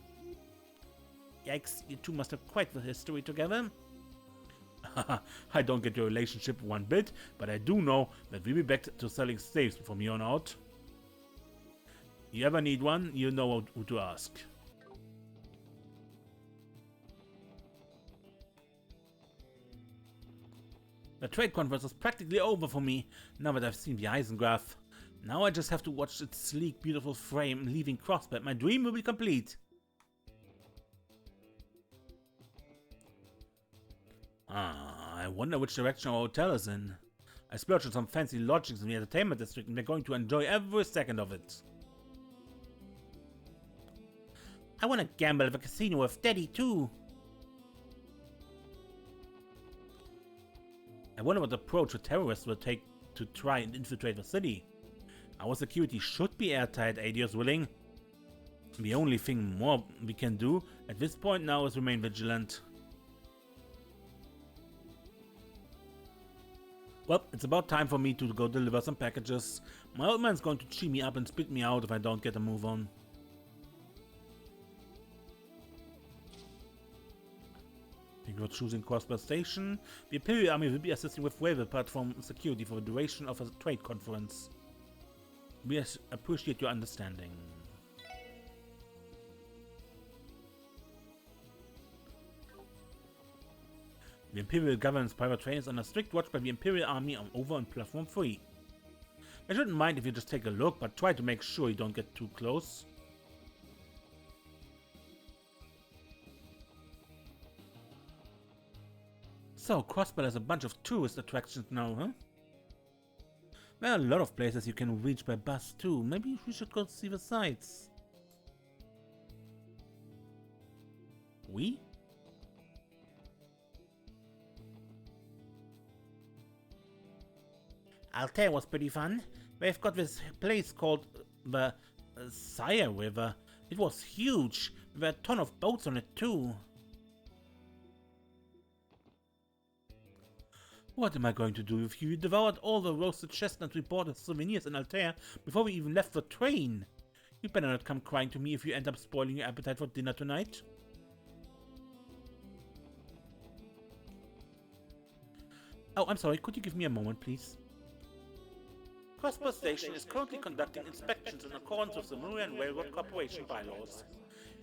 Yikes, you two must have quite the history together. I don't get your relationship one bit, but I do know that we'll be back to selling staves from here on out. You ever need one, you know who to ask. The trade conference is practically over for me, now that I've seen the Eisengraph. Now I just have to watch its sleek, beautiful frame leaving Crossbed. My dream will be complete. I wonder which direction our hotel is in. I splurged on some fancy lodgings in the entertainment district and we're going to enjoy every second of it. I want to gamble at the casino with Daddy too. I wonder what approach the terrorists will take to try and infiltrate the city. Our security should be airtight, Adios willing. The only thing more we can do at this point now is remain vigilant. Well, it's about time for me to go deliver some packages. My old man's going to chew me up and spit me out if I don't get a move on. Thank you for choosing Crossbed Station. The Imperial Army will be assisting with railway platform security for the duration of a trade conference. We appreciate your understanding. The Imperial Government's private train is under strict watch by the Imperial Army over on Platform 3. I shouldn't mind if you just take a look, but try to make sure you don't get too close. So, Crossbed has a bunch of tourist attractions now, huh? There are a lot of places you can reach by bus too. Maybe we should go see the sights. We? Altair was pretty fun. They've got this place called the Sire River. It was huge. There were a ton of boats on it too. What am I going to do with you? You devoured all the roasted chestnuts we bought as souvenirs in Altair before we even left the train. You better not come crying to me if you end up spoiling your appetite for dinner tonight. Oh, I'm sorry. Could you give me a moment, please? Crossbed Station is currently conducting inspections in accordance with the Zemurian Railroad Corporation bylaws.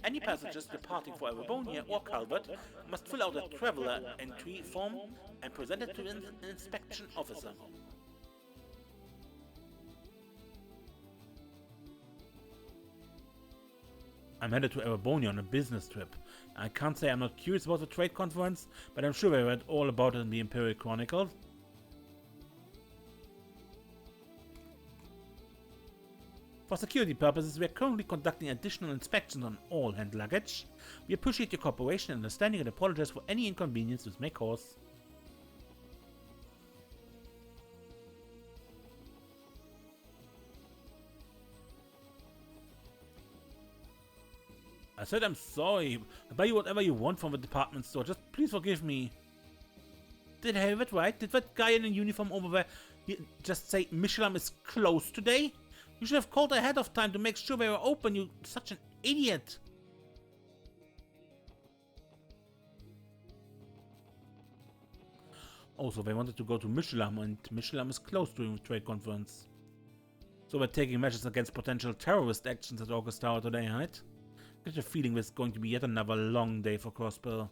Any passengers departing for Erebonia or Calvert must fill out a traveler entry form and present it to an inspection officer. I'm headed to Erebonia on a business trip. I can't say I'm not curious about the trade conference, but I'm sure I read all about it in the Imperial Chronicles. For security purposes, we are currently conducting additional inspections on all hand luggage. We appreciate your cooperation and understanding and apologize for any inconvenience this may cause. I said I'm sorry. I'll buy you whatever you want from the department store. Just please forgive me. Did I have it right? Did that guy in a uniform over there just say Michelin is closed today? You should have called ahead of time to make sure they were open, you such an idiot. Also, they wanted to go to Michelin, and Michelin is closed during the trade conference. So we're taking measures against potential terrorist actions at August Tower today, right? I get a feeling this is going to be yet another long day for Crossbill.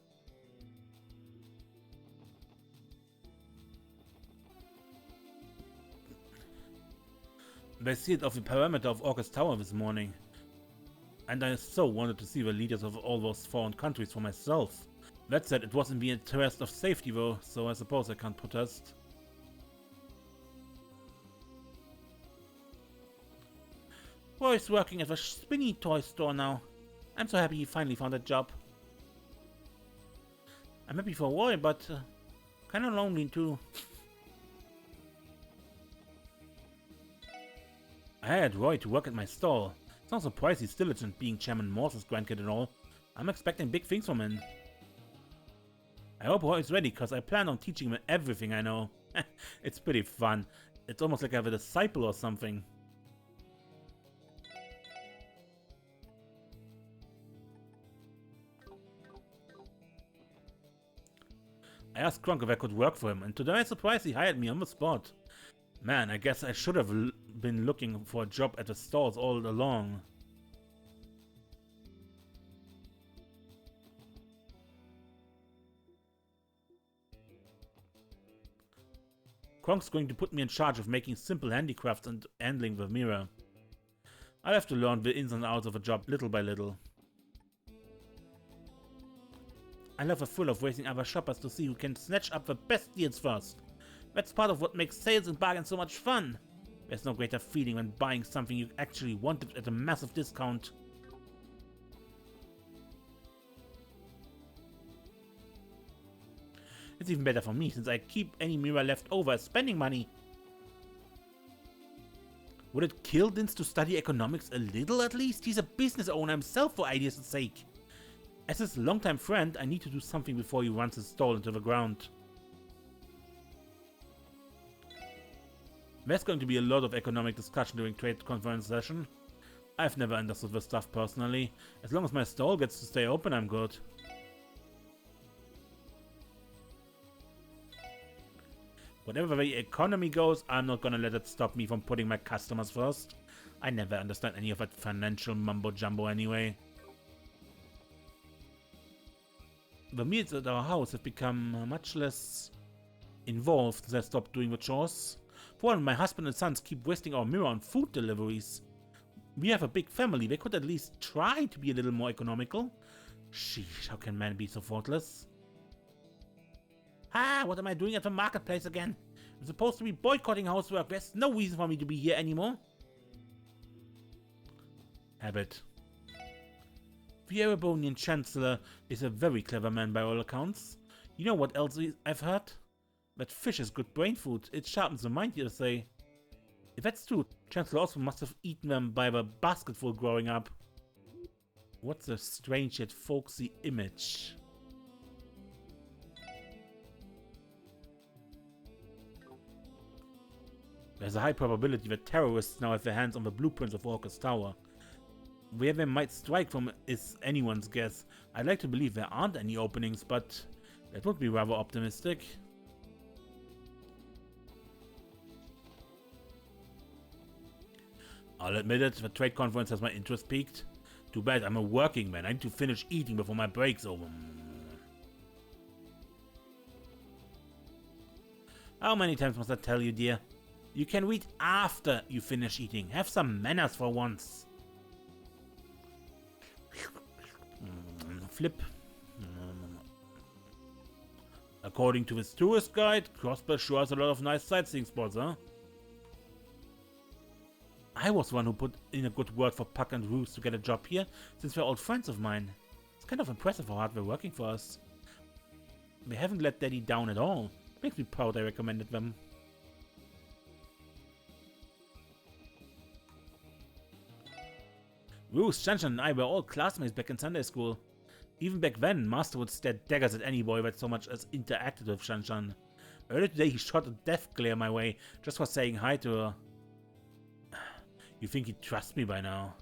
They sealed off the perimeter of August Tower this morning. And I so wanted to see the leaders of all those foreign countries for myself. That said, it was in the interest of safety though, so I suppose I can't protest. Roy's working at the spinny toy store now. I'm so happy he finally found a job. I'm happy for Roy, but kinda lonely too. I hired Roy to work at my stall. It's not surprised he's diligent, being Chairman Morse's grandkid and all. I'm expecting big things from him. I hope Roy is ready, cause I plan on teaching him everything I know. It's pretty fun. It's almost like I have a disciple or something. I asked Kronk if I could work for him, and to my surprise he hired me on the spot. Man, I guess I should have been looking for a job at the stalls all along. Kronk's going to put me in charge of making simple handicrafts and handling the mirror. I'll have to learn the ins and outs of a job little by little. I love the thrill of racing other shoppers to see who can snatch up the best deals first. That's part of what makes sales and bargains so much fun. There's no greater feeling than buying something you actually wanted at a massive discount. It's even better for me since I keep any mirror left over as spending money. Would it kill Dins to study economics a little at least? He's a business owner himself for ideas' sake. As his longtime friend, I need to do something before he runs his stall into the ground. There's going to be a lot of economic discussion during trade conference session. I've never understood the stuff personally. As long as my stall gets to stay open, I'm good. Whatever the economy goes, I'm not gonna let it stop me from putting my customers first. I never understand any of that financial mumbo-jumbo anyway. The meals at our house have become much less involved since I stopped doing the chores. For one, my husband and sons keep wasting our mirror on food deliveries. We have a big family, they could at least try to be a little more economical. Sheesh, how can man be so thoughtless? Ah, what am I doing at the marketplace again? I'm supposed to be boycotting housework, there's no reason for me to be here anymore. Habit. The Erebonian Chancellor is a very clever man by all accounts. You know what else I've heard? That fish is good brain food. It sharpens the mind, you say. If that's true, Chancellor also must have eaten them by the basketful growing up. What's a strange yet folksy image? There's a high probability that terrorists now have their hands on the blueprints of August Tower. Where they might strike from is anyone's guess. I'd like to believe there aren't any openings, but that would be rather optimistic. I'll admit it, the trade conference has my interest piqued. Too bad, I'm a working man. I need to finish eating before my break's over. How many times must I tell you, dear? You can read after you finish eating. Have some manners for once. Flip. According to his tourist guide, Crossbell sure has a lot of nice sightseeing spots, huh? I was the one who put in a good word for Puck and Roos to get a job here, since they're old friends of mine. It's kind of impressive how hard they're working for us. They haven't let Daddy down at all. Makes me proud I recommended them. Roos, Shanshan and I were all classmates back in Sunday school. Even back then, Master would stare daggers at any boy that so much as interacted with Shanshan. Earlier today he shot a death glare my way just for saying hi to her. You think he'd trust me by now?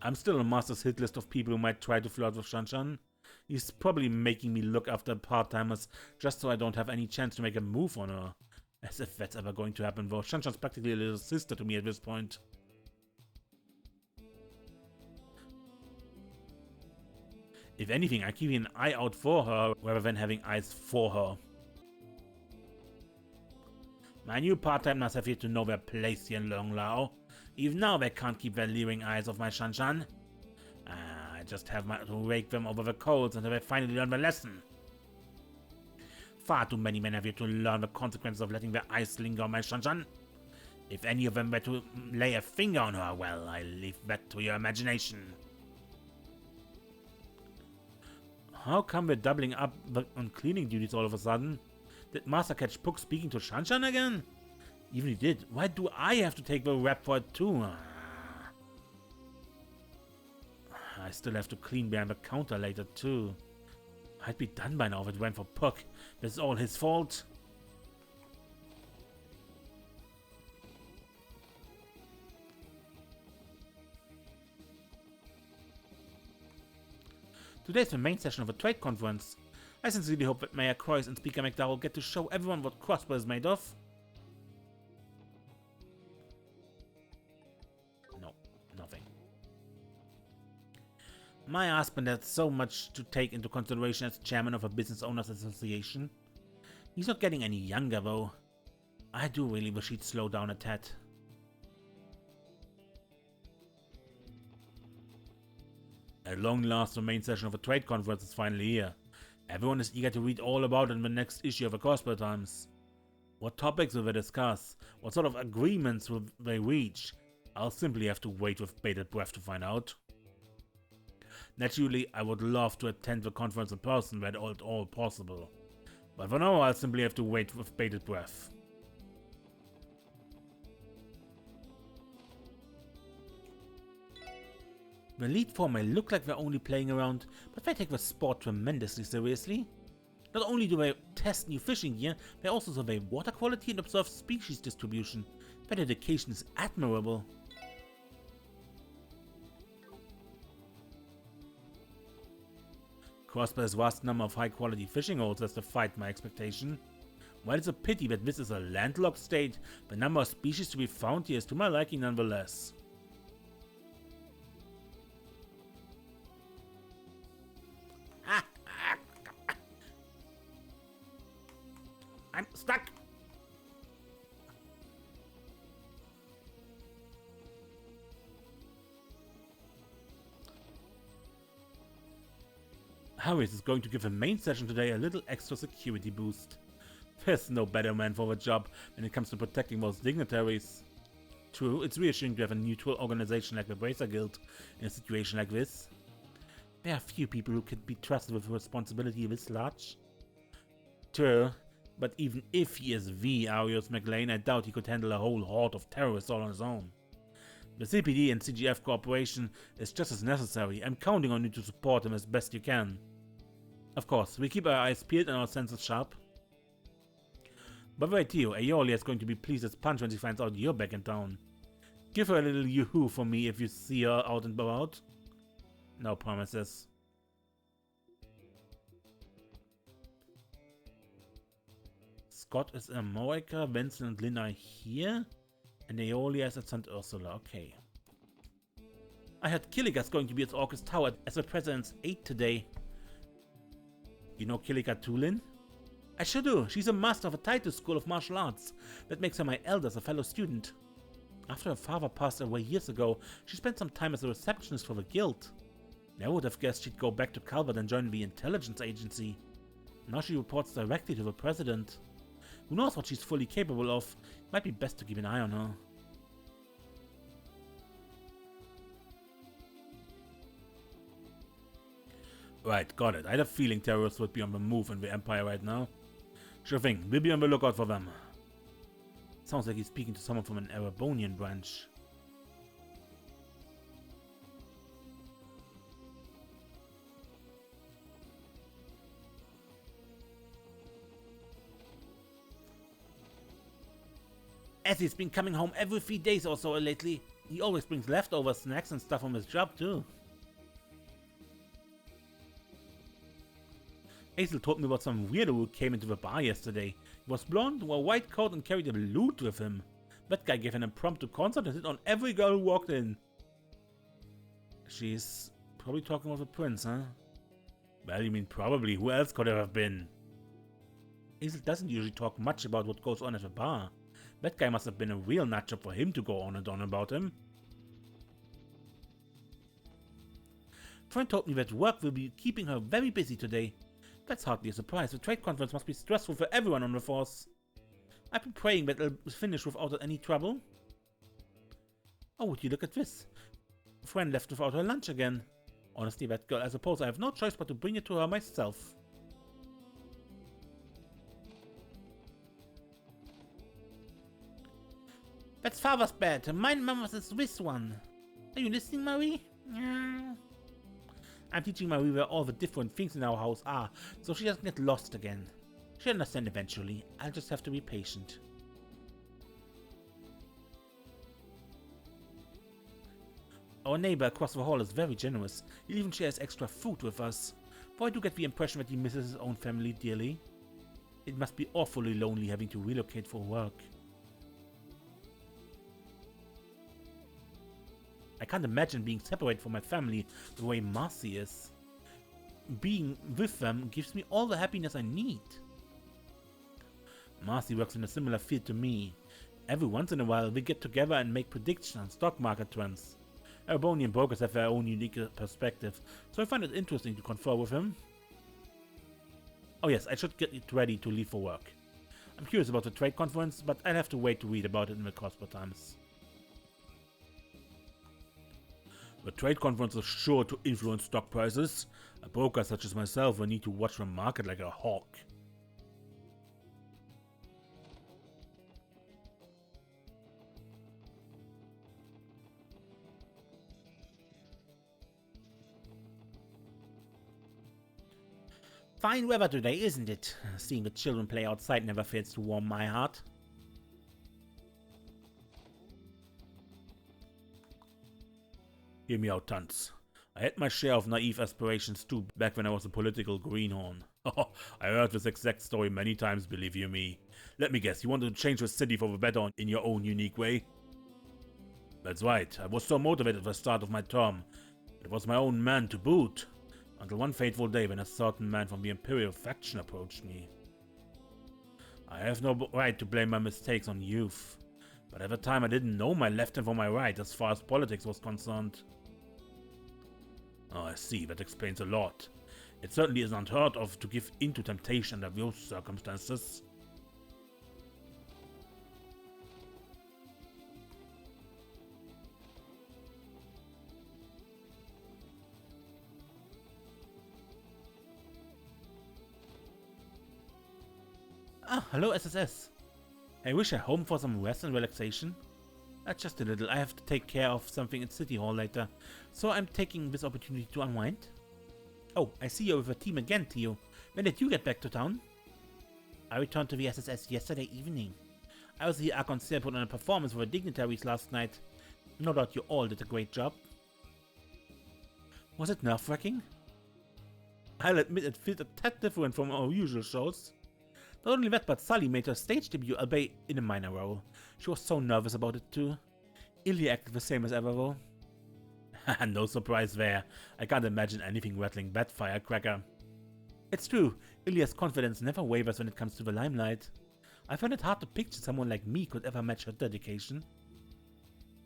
I'm still on Master's hit list of people who might try to flirt with Shanshan. He's probably making me look after part-timers just so I don't have any chance to make a move on her. As if that's ever going to happen, though. Shanshan's practically a little sister to me at this point. If anything, I'm keeping an eye out for her rather than having eyes for her. My new part-timers have yet to know their place here in Longlao. Even now they can't keep their leering eyes off my Shanshan. I just have to rake them over the coals until they finally learn the lesson. Far too many men have yet to learn the consequences of letting their eyes linger on my Shanshan. If any of them were to lay a finger on her, well, I leave that to your imagination. How come we're doubling up on cleaning duties all of a sudden? Did Master catch Puck speaking to Shanshan again? Even if he did, why do I have to take the rap for it too? I still have to clean behind the counter later too. I'd be done by now if it went for Puck. This is all his fault. Today's the main session of a trade conference. I sincerely hope that Mayor Croix and Speaker McDowell get to show everyone what Crossbow is made of. No, nothing. My husband had so much to take into consideration as chairman of a business owners association. He's not getting any younger though. I do really wish he'd slow down a tad. At long last, the main session of a trade conference is finally here. Everyone is eager to read all about it in the next issue of the Crossbow Times. What topics will they discuss? What sort of agreements will they reach? I'll simply have to wait with bated breath to find out. Naturally, I would love to attend the conference in person where at all possible. But for now, I'll simply have to wait with bated breath. The elite four may look like they're only playing around, but they take the sport tremendously seriously. Not only do they test new fishing gear, they also survey water quality and observe species distribution. Their dedication is admirable. Crossbell's vast number of high-quality fishing holes has defied my expectation. While it's a pity that this is a landlocked state, the number of species to be found here is to my liking nonetheless. I'm stuck! Harris is going to give the main session today a little extra security boost. There's no better man for the job when it comes to protecting those dignitaries. True, it's reassuring to have a neutral organization like the Bracer Guild in a situation like this. There are few people who can be trusted with responsibility this large. True, but even if he is the Arius McLean, I doubt he could handle a whole horde of terrorists all on his own. The CPD and CGF cooperation is just as necessary. I'm counting on you to support him as best you can. Of course, we keep our eyes peeled and our senses sharp. By the way, Tio, Aeolia is going to be pleased as punch when she finds out you're back in town. Give her a little yoo-hoo for me if you see her out and about. No promises. Scott is in America, Vincent and Lynn are here, and Aeolia is at St. Ursula. Okay. I heard Killiga's going to be at Orcus Tower as the president's aide today. You know Killiga too, Lynn? I sure do. She's a master of a title school of martial arts. That makes her my eldest, a fellow student. After her father passed away years ago, she spent some time as a receptionist for the guild. Never would have guessed she'd go back to Calvert and join the intelligence agency. Now she reports directly to the president. Who knows what she's fully capable of? Might be best to keep an eye on her. Right, got it. I had a feeling terrorists would be on the move in the Empire right now. Sure thing, we'll be on the lookout for them. Sounds like he's speaking to someone from an Erebonian branch. Essie's been coming home every 3 days or so lately. He always brings leftover snacks and stuff from his job too. Hazel told me about some weirdo who came into the bar yesterday. He was blonde, wore a white coat and carried a lute with him. That guy gave an impromptu concert and hit on every girl who walked in. She's probably talking about the prince, huh? Well, you mean probably. Who else could it have been? Hazel doesn't usually talk much about what goes on at the bar. That guy must have been a real nutjob for him to go on and on about him. Friend told me that work will be keeping her very busy today. That's hardly a surprise. The trade conference must be stressful for everyone on the force. I've been praying that it'll finish without any trouble. Oh, would you look at this? Friend left without her lunch again. Honestly, that girl, I suppose I have no choice but to bring it to her myself. That's father's bed. Mine mama's is this one. Are you listening, Marie? I'm teaching Marie where all the different things in our house are, so she doesn't get lost again. She'll understand eventually. I'll just have to be patient. Our neighbor across the hall is very generous. He even shares extra food with us. But I do get the impression that he misses his own family dearly. It must be awfully lonely having to relocate for work. I can't imagine being separated from my family the way Marcy is. Being with them gives me all the happiness I need. Marcy works in a similar field to me. Every once in a while we get together and make predictions on stock market trends. Erebonian brokers have their own unique perspective, so I find it interesting to confer with him. Oh yes, I should get it ready to leave for work. I'm curious about the trade conference, but I'll have to wait to read about it in the Cosper Times. The trade conference is sure to influence stock prices. A broker such as myself will need to watch the market like a hawk. Fine weather today, isn't it? Seeing the children play outside never fails to warm my heart. Hear me out, Tunts. I had my share of naive aspirations too back when I was a political greenhorn. Oh, I heard this exact story many times, believe you me. Let me guess, you wanted to change the city for the better in your own unique way? That's right, I was so motivated at the start of my term. It was my own man to boot. Until one fateful day when a certain man from the Imperial faction approached me. I have no right to blame my mistakes on youth. But at the time I didn't know my left hand from my right as far as politics was concerned. Oh, I see, that explains a lot. It certainly is unheard of to give in to temptation under those circumstances. Ah, hello SSS. I wish I home for some rest and relaxation. Just a little. I have to take care of something at City Hall later, so I'm taking this opportunity to unwind. Oh, I see you with a team again, Theo. When did you get back to town? I returned to the SSS yesterday evening. I was the Archon put on a performance for the dignitaries last night. No doubt you all did a great job. Was it nerve-wracking? I'll admit it felt a tad different from our usual shows. Not only that, but Sully made her stage debut, albeit in a minor role. She was so nervous about it too. Ilya acted the same as ever though. No surprise there. I can't imagine anything rattling that firecracker. It's true, Ilya's confidence never wavers when it comes to the limelight. I find it hard to picture someone like me could ever match her dedication.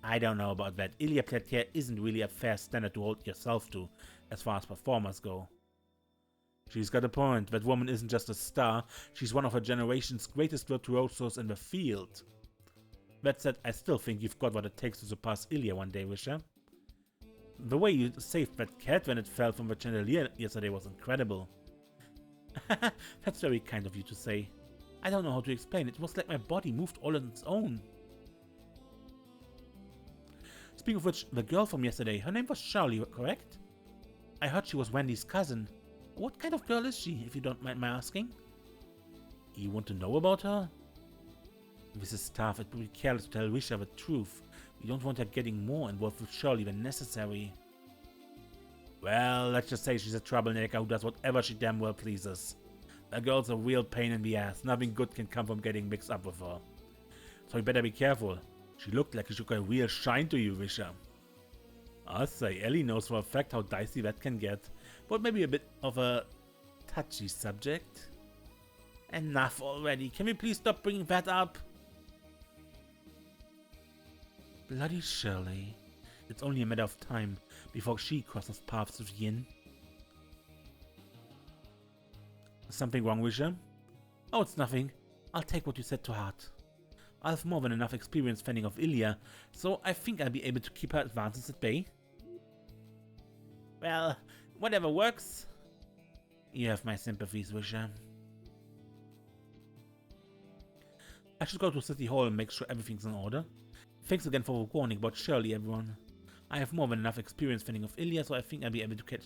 I don't know about that. Ep.38a isn't really a fair standard to hold yourself to, as far as performers go. She's got a point. That woman isn't just a star, she's one of her generation's greatest virtuosos in the field. That said, I still think you've got what it takes to surpass Ilya one day, Wisher. The way you saved that cat when it fell from the chandelier yesterday was incredible. That's very kind of you to say. I don't know how to explain it. It was like my body moved all on its own. Speaking of which, the girl from yesterday, her name was Charlie, correct? I heard she was Wendy's cousin. What kind of girl is she, if you don't mind my asking? You want to know about her? This is tough. It would be careless to tell Wisha the truth. We don't want her getting more involved with Shirley than necessary. Well, let's just say she's a troublemaker who does whatever she damn well pleases. The girl's a real pain in the ass. Nothing good can come from getting mixed up with her. So you better be careful. She looked like she took a real shine to you, Wisha. I'll say, Ellie knows for a fact how dicey that can get, but maybe a bit of a touchy subject. Enough already. Can we please stop bringing that up? Bloody Shirley. It's only a matter of time before she crosses paths with Yin. Something wrong, Wisha? Oh, it's nothing. I'll take what you said to heart. I have more than enough experience fending off Ilya, so I think I'll be able to keep her advances at bay. Well, whatever works. You have my sympathies, Wisha. I should go to City Hall and make sure everything's in order. Thanks again for the warning about Shirley, everyone. I have more than enough experience fending off Ilya, so I think I'll be able to catch...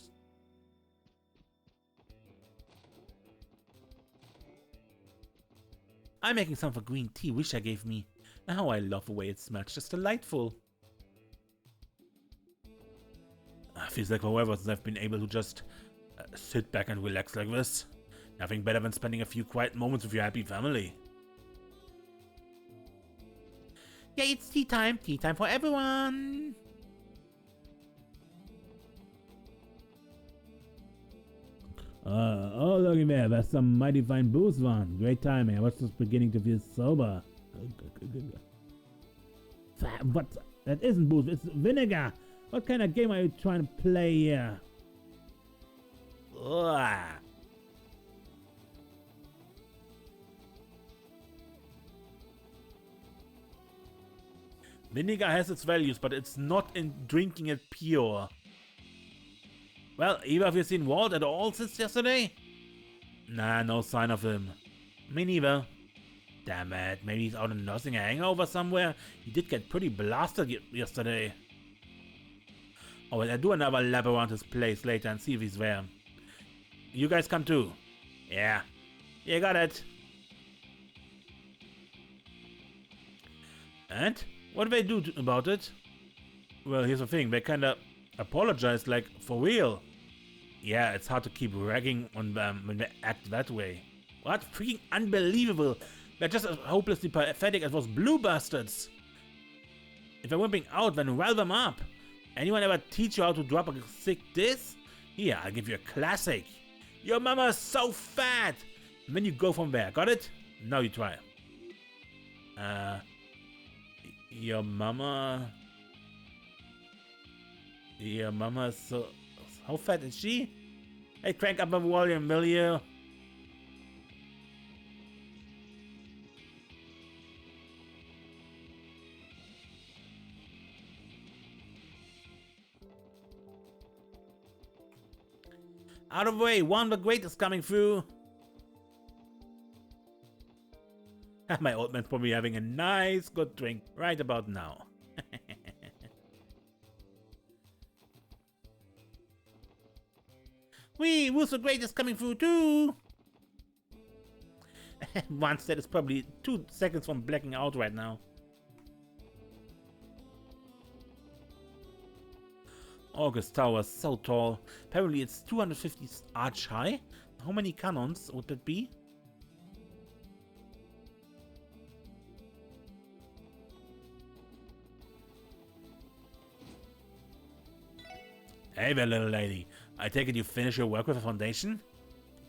I'm making some for green tea Wisha gave me. Now I love the way it smells, just delightful. Feels like forever since I've been able to just sit back and relax like this. Nothing better than spending a few quiet moments with your happy family. Yeah, it's tea time for everyone. Oh, look at there. That's some mighty fine booze, Van. Great timing. I was just beginning to feel sober. What? That isn't booze. It's vinegar. What kind of game are you trying to play here? Ugh. Vinegar has its values, but it's not in drinking it pure. Well, Eva, have you seen Walt at all since yesterday? Nah, no sign of him. Me neither. Damn it, maybe he's out and nursing a hangover somewhere. He did get pretty blasted yesterday. Oh, well, I'll do another lap around his place later and see if he's there. You guys come too. Yeah, you got it. And? What do they do about it? Well, here's the thing, they kinda apologize, like, for real. Yeah, it's hard to keep ragging on them when they act that way. What? Freaking unbelievable! They're just as hopelessly pathetic as those blue bastards. If they're wimping out, then rile them up. Anyone ever teach you how to drop a sick diss? Here, I'll give you a classic. Your mama's so fat! And then you go from there, got it? Now you try. Your mama's so... How fat is she? Hey, crank up the volume, will you? Out of the way, Juan the Great is coming through. My old man's probably having a nice good drink right about now. Wee, Who's the Great is coming through too. Once that is probably 2 seconds from blacking out right now. August Tower is so tall. Apparently it's 250 arch high. How many cannons would that be? Hey there, little lady. I take it you finished your work with the Foundation?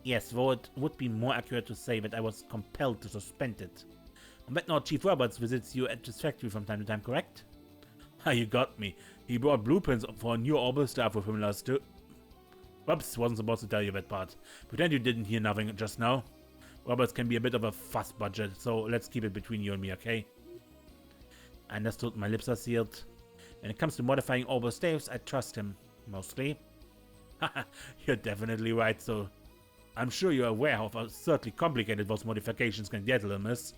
Yes, though it would be more accurate to say that I was compelled to suspend it. I bet now Chief Roberts visits you at this factory from time to time, correct? Ha, you got me. He brought blueprints for a new orbital staff with him last two. Whoops, wasn't supposed to tell you that part. Pretend you didn't hear nothing just now. Roberts can be a bit of a fuss budget, so let's keep it between you and me, okay? I understood, my lips are sealed. When it comes to modifying orbital staves, I trust him. Mostly. Haha, you're definitely right, so I'm sure you're aware how absurdly complicated those modifications can get, little miss.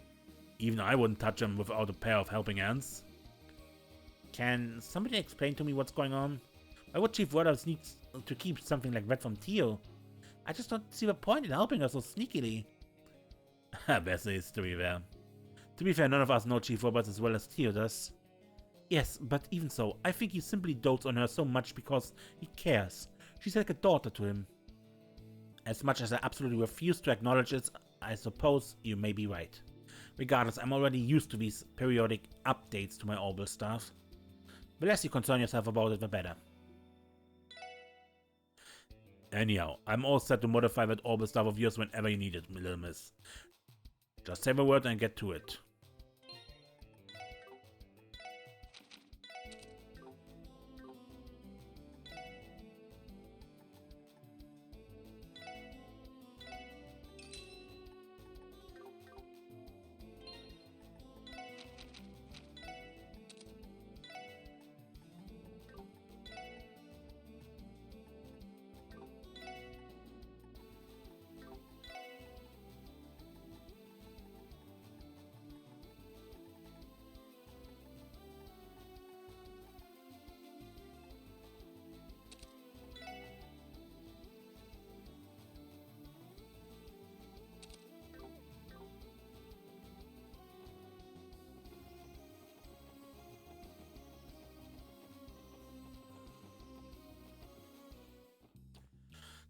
Even I wouldn't touch them without a pair of helping hands. Can somebody explain to me what's going on? Why would Chief Roberts need to keep something like that from Tio? I just don't see the point in helping her so sneakily. There's a history there. To be fair, none of us know Chief Roberts as well as Tio does. Yes, but even so, I think he simply dotes on her so much because he cares. She's like a daughter to him. As much as I absolutely refuse to acknowledge it, I suppose you may be right. Regardless, I'm already used to these periodic updates to my orbital staff. The less you concern yourself about it, the better. Anyhow, I'm all set to modify that orbital staff of yours whenever you need it, little miss. Just say the word and get to it.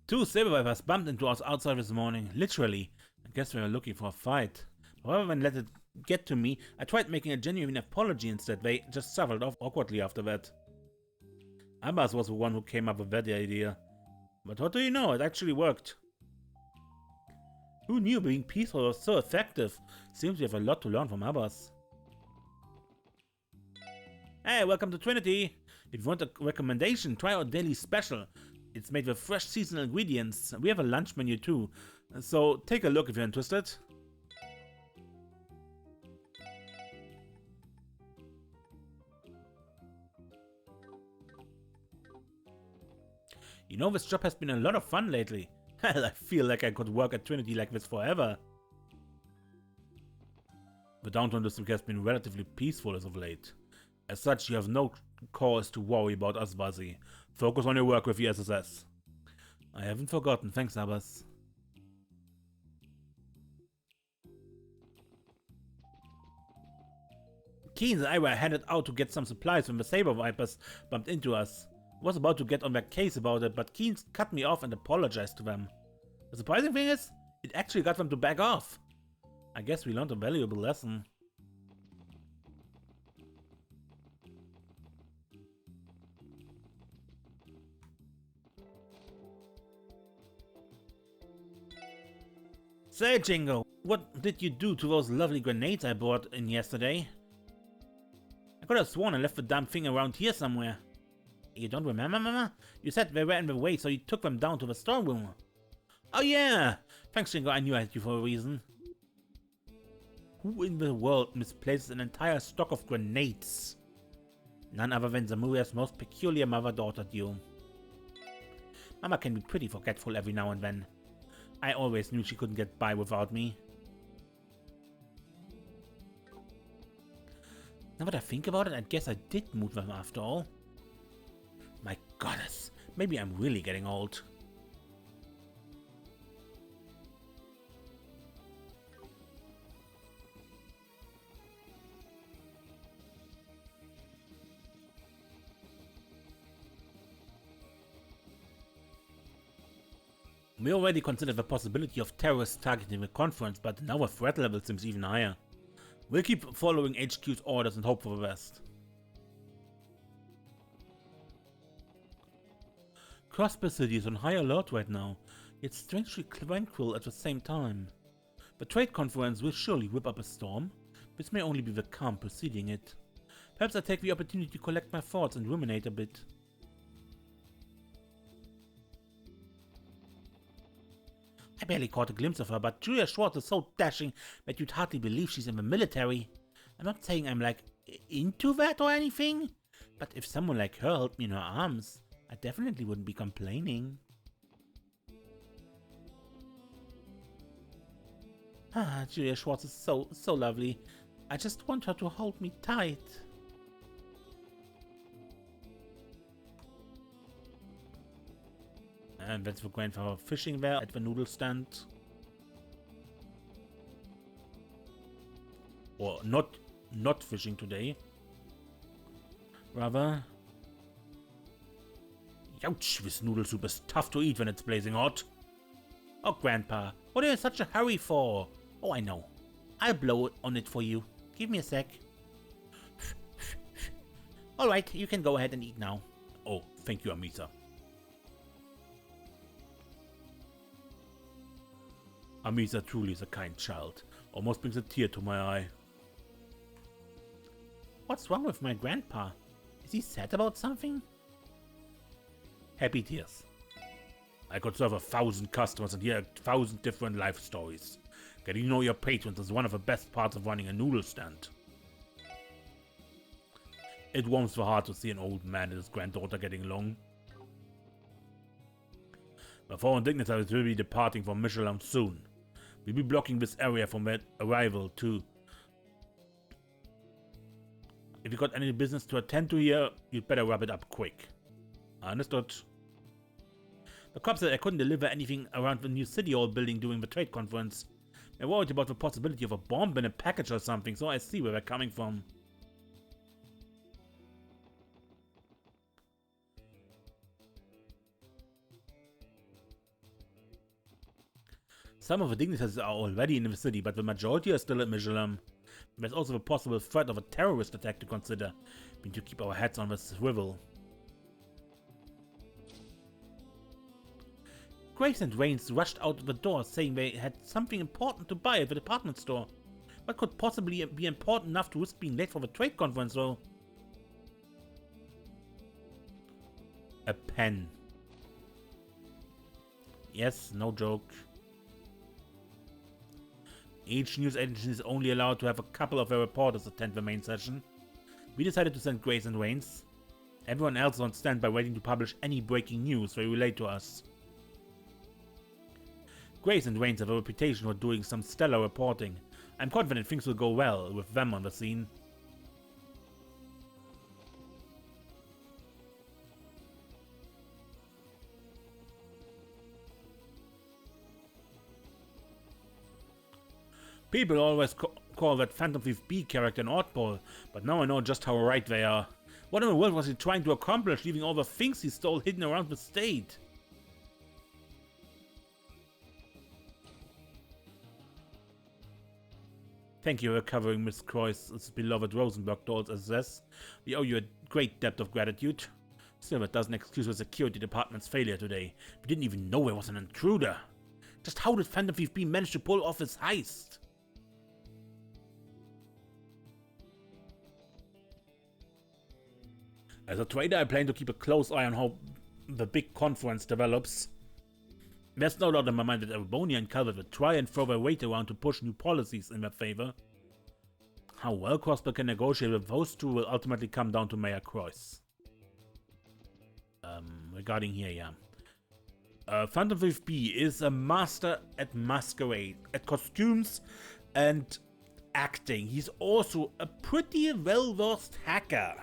Two saber vipers bumped into us outside this morning, literally. I guess they were looking for a fight. However, when let it get to me, I tried making a genuine apology instead. They just shuffled off awkwardly after that. Abbas was the one who came up with that idea. But what do you know, it actually worked. Who knew being peaceful was so effective? Seems we have a lot to learn from Abbas. Hey, welcome to Trinity! If you want a recommendation, try our daily special. It's made with fresh seasonal ingredients. We have a lunch menu too, so take a look if you're interested. You know, this job has been a lot of fun lately. Hell, I feel like I could work at Trinity like this forever. The downtown district has been relatively peaceful as of late. As such, you have no cause to worry about us, Vazzy. Focus on your work with the SSS. I haven't forgotten, thanks, Abbas. Keen and I were headed out to get some supplies when the Saber Vipers bumped into us. I was about to get on their case about it, but Keen cut me off and apologized to them. The surprising thing is, it actually got them to back off. I guess we learned a valuable lesson. Say, Jingo, what did you do to those lovely grenades I brought in yesterday? I could have sworn I left the damn thing around here somewhere. You don't remember, Mama? You said they were in the way, so you took them down to the storeroom. Oh yeah! Thanks, Jingo, I knew I had you for a reason. Who in the world misplaces an entire stock of grenades? None other than Zamuria's most peculiar mother-daughter duo. Mama can be pretty forgetful every now and then. I always knew she couldn't get by without me. Now that I think about it, I guess I did move them after all. My goddess, maybe I'm really getting old. We already considered the possibility of terrorists targeting the conference, but now our threat level seems even higher. We'll keep following HQ's orders and hope for the best. Crossbar City is on high alert right now, yet strangely tranquil at the same time. The trade conference will surely whip up a storm. This may only be the calm preceding it. Perhaps I take the opportunity to collect my thoughts and ruminate a bit. I barely caught a glimpse of her, but Julia Schwartz is so dashing that you'd hardly believe she's in the military. I'm not saying I'm like into that or anything, but if someone like her held me in her arms, I definitely wouldn't be complaining. Ah, Julia Schwartz is so lovely. I just want her to hold me tight. And that's the grandfather fishing there at the noodle stand. Or not fishing today. Rather. Ouch, this noodle soup is tough to eat when it's blazing hot. Oh, Grandpa, what are you in such a hurry for? Oh, I know. I'll blow on it for you. Give me a sec. Alright, you can go ahead and eat now. Oh, thank you, Amisa. Amisa truly is a kind child. Almost brings a tear to my eye. What's wrong with my grandpa? Is he sad about something? Happy tears. I could serve 1,000 customers and hear 1,000 different life stories. Getting to know your patrons is one of the best parts of running a noodle stand. It warms the heart to see an old man and his granddaughter getting along. The foreign dignitaries will be departing from Michelin soon. We'll be blocking this area from their arrival too. If you got any business to attend to here, you'd better wrap it up quick. Understood. The cops said I couldn't deliver anything around the new City Hall building during the trade conference. They're worried about the possibility of a bomb in a package or something, so I see where they're coming from. Some of the dignitaries are already in the city, but the majority are still at Michelin. There's also the possible threat of a terrorist attack to consider. We need to keep our heads on the swivel. Grace and Rains rushed out the door saying they had something important to buy at the department store. What could possibly be important enough to risk being late for the trade conference though? A pen. Yes, no joke. Each news agency is only allowed to have a couple of their reporters attend the main session. We decided to send Grace and Rains. Everyone else is on standby waiting to publish any breaking news they relate to us. Grace and Rains have a reputation for doing some stellar reporting. I'm confident things will go well with them on the scene. People always call that Phantom Thief B character an oddball, but now I know just how right they are. What in the world was he trying to accomplish, leaving all the things he stole hidden around the state? Thank you for recovering Miss Croyce's beloved Rosenberg dolls, SS. We owe you a great debt of gratitude. Still, that doesn't excuse the security department's failure today. We didn't even know there was an intruder. Just how did Phantom Thief B manage to pull off his heist? As a trader, I plan to keep a close eye on how the big conference develops. There's no doubt in my mind that Erebonia and Calvert will try and throw their weight around to push new policies in their favor. How well Crossbar can negotiate with those two will ultimately come down to Mayor Croyce. Regarding here, yeah. Phantom Thief B is a master at masquerade, at costumes and acting. He's also a pretty well-versed hacker.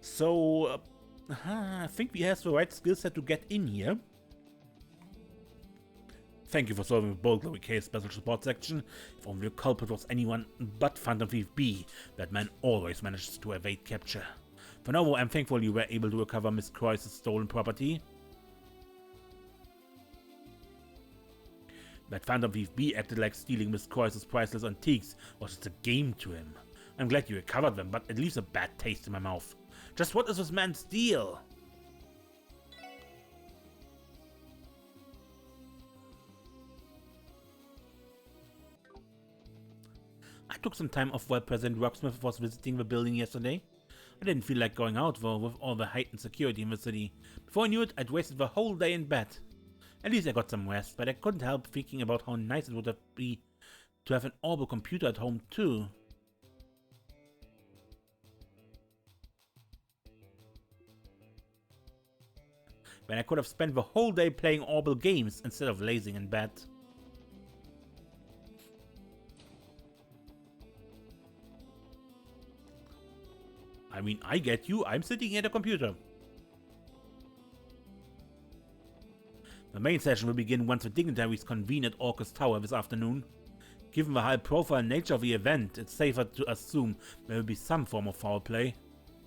So, I think he has the right skill set to get in here. Thank you for solving the burglary case special support section. If only the culprit was anyone but Phantom Thief B, that man always manages to evade capture. For now, I'm thankful you were able to recover Miss Croyce's stolen property. That Phantom Thief B acted like stealing Miss Croyce's priceless antiques was just a game to him. I'm glad you recovered them, but it leaves a bad taste in my mouth. Just what is this man's deal? I took some time off while President Rocksmith was visiting the building yesterday. I didn't feel like going out though with all the heightened security in the city. Before I knew it, I'd wasted the whole day in bed. At least I got some rest, but I couldn't help thinking about how nice it would be to have an orbital computer at home too. When I could have spent the whole day playing orbital games instead of lazing in bed. I mean, I get you, I'm sitting at a computer. The main session will begin once the dignitaries convene at Orcus Tower this afternoon. Given the high-profile nature of the event, it's safer to assume there will be some form of foul play.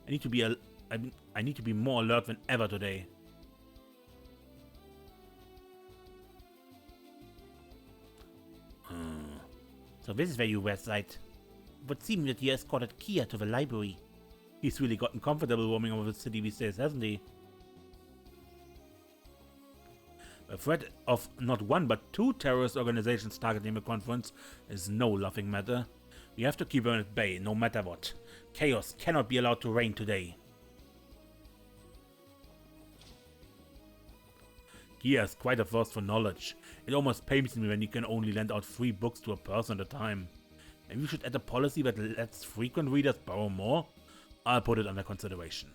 I need to be more alert than ever today. So this is where you reside. It would seem that you escorted Kia to the library. He's really gotten comfortable roaming over the city these days, hasn't he? The threat of not one but two terrorist organizations targeting the conference is no laughing matter. We have to keep them at bay, no matter what. Chaos cannot be allowed to reign today. Kia is quite a thirst for knowledge. It almost pains me when you can only lend out 3 books to a person at a time. Maybe we should add a policy that lets frequent readers borrow more? I'll put it under consideration.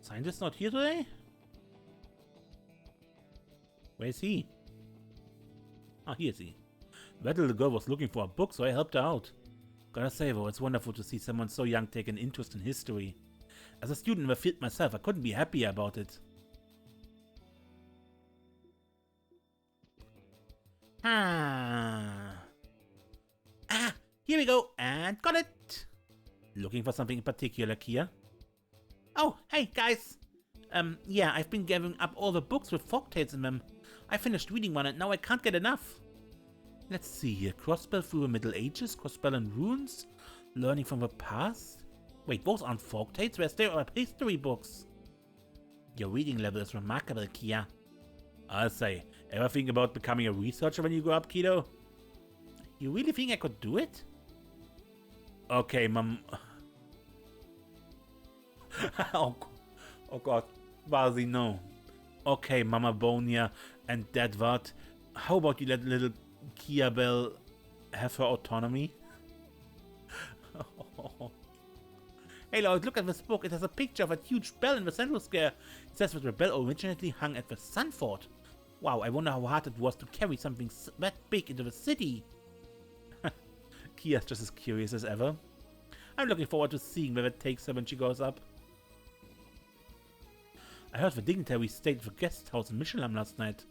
Scientist not here today? Where is he? Ah, here is he. That little girl was looking for a book, so I helped her out. Gotta say though, it's wonderful to see someone so young take an interest in history. As a student in the field myself, I couldn't be happier about it. Ah, here we go, and got it! Looking for something in particular, Kia? Oh, hey guys! Yeah, I've been gathering up all the books with folktales in them. I finished reading one and now I can't get enough. Let's see here. Crossbell through the Middle Ages, Crossbell and Runes, Learning from the Past. Wait, those aren't folktales, they're still history books. Your reading level is remarkable, Kia. I'll say, ever think about becoming a researcher when you grow up, kiddo? You really think I could do it? Okay, Mom. oh god, Vazi, no. Okay, Mama Bonia and Dad Vart, how about you let little Kia Bell have her autonomy? Hey Lloyd, look at this book. It has a picture of a huge bell in the central square. It says that the bell originally hung at the Sun Fort. Wow, I wonder how hard it was to carry something that big into the city. Kia's just as curious as ever. I'm looking forward to seeing where it takes her when she goes up. I heard the dignitary stayed at the guest house in Michelin last night.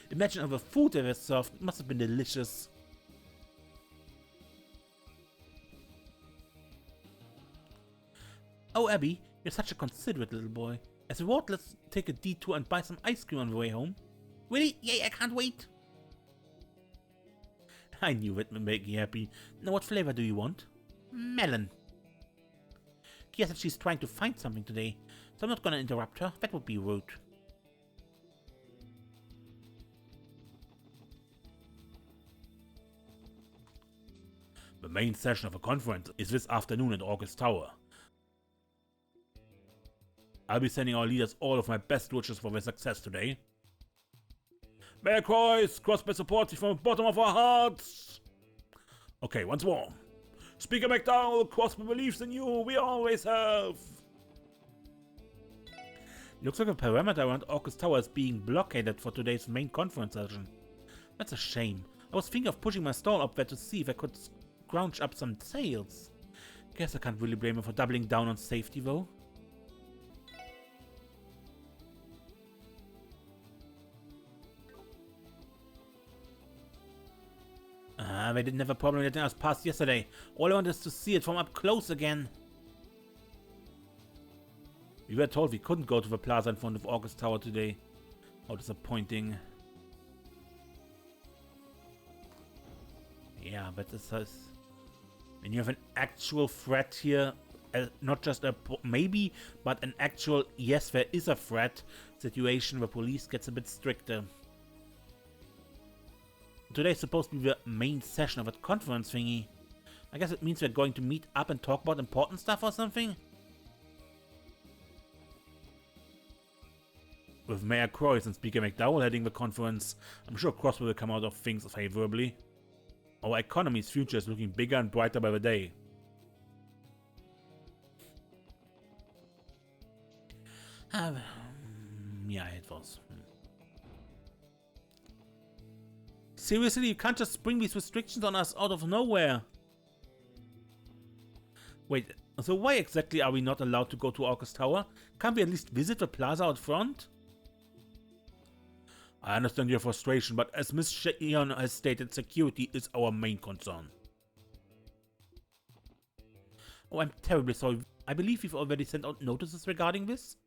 Imagine all the food they were served. It must have been delicious. Oh, Abby, you're such a considerate little boy. As a reward, let's take a detour and buy some ice cream on the way home. Really? Yay, I can't wait. I knew it would make you happy. Now, what flavor do you want? Melon. Kia said she's trying to find something today, so I'm not gonna interrupt her. That would be rude. The main session of the conference is this afternoon at Orcus Tower. I'll be sending our leaders all of my best wishes for their success today. May I Crossbell supports you from the bottom of our hearts! Okay, once more. Speaker McDowell, Crossbell believes in you, we always have! Looks like the perimeter around Orcus Tower is being blockaded for today's main conference session. That's a shame. I was thinking of pushing my stall up there to see if I could scrounge up some sales. Guess I can't really blame him for doubling down on safety though. They didn't have a problem letting us pass yesterday. All I want is to see it from up close again. We were told we couldn't go to the plaza in front of Orcus Tower today. How disappointing. Yeah, but this is... when you have an actual threat here, not just a maybe, but an actual yes, there is a threat situation where police gets a bit stricter. Today's supposed to be the main session of a conference thingy. I guess it means we're going to meet up and talk about important stuff or something? With Mayor Croix and Speaker McDowell heading the conference, I'm sure Crosswell will come out of things favorably. Our economy's future is looking bigger and brighter by the day. Yeah, it was. Seriously, you can't just spring these restrictions on us out of nowhere. Wait, so why exactly are we not allowed to go to August Tower? Can't we at least visit the plaza out front? I understand your frustration, but as Ms. Sheehan has stated, security is our main concern. Oh, I'm terribly sorry. I believe we've already sent out notices regarding this.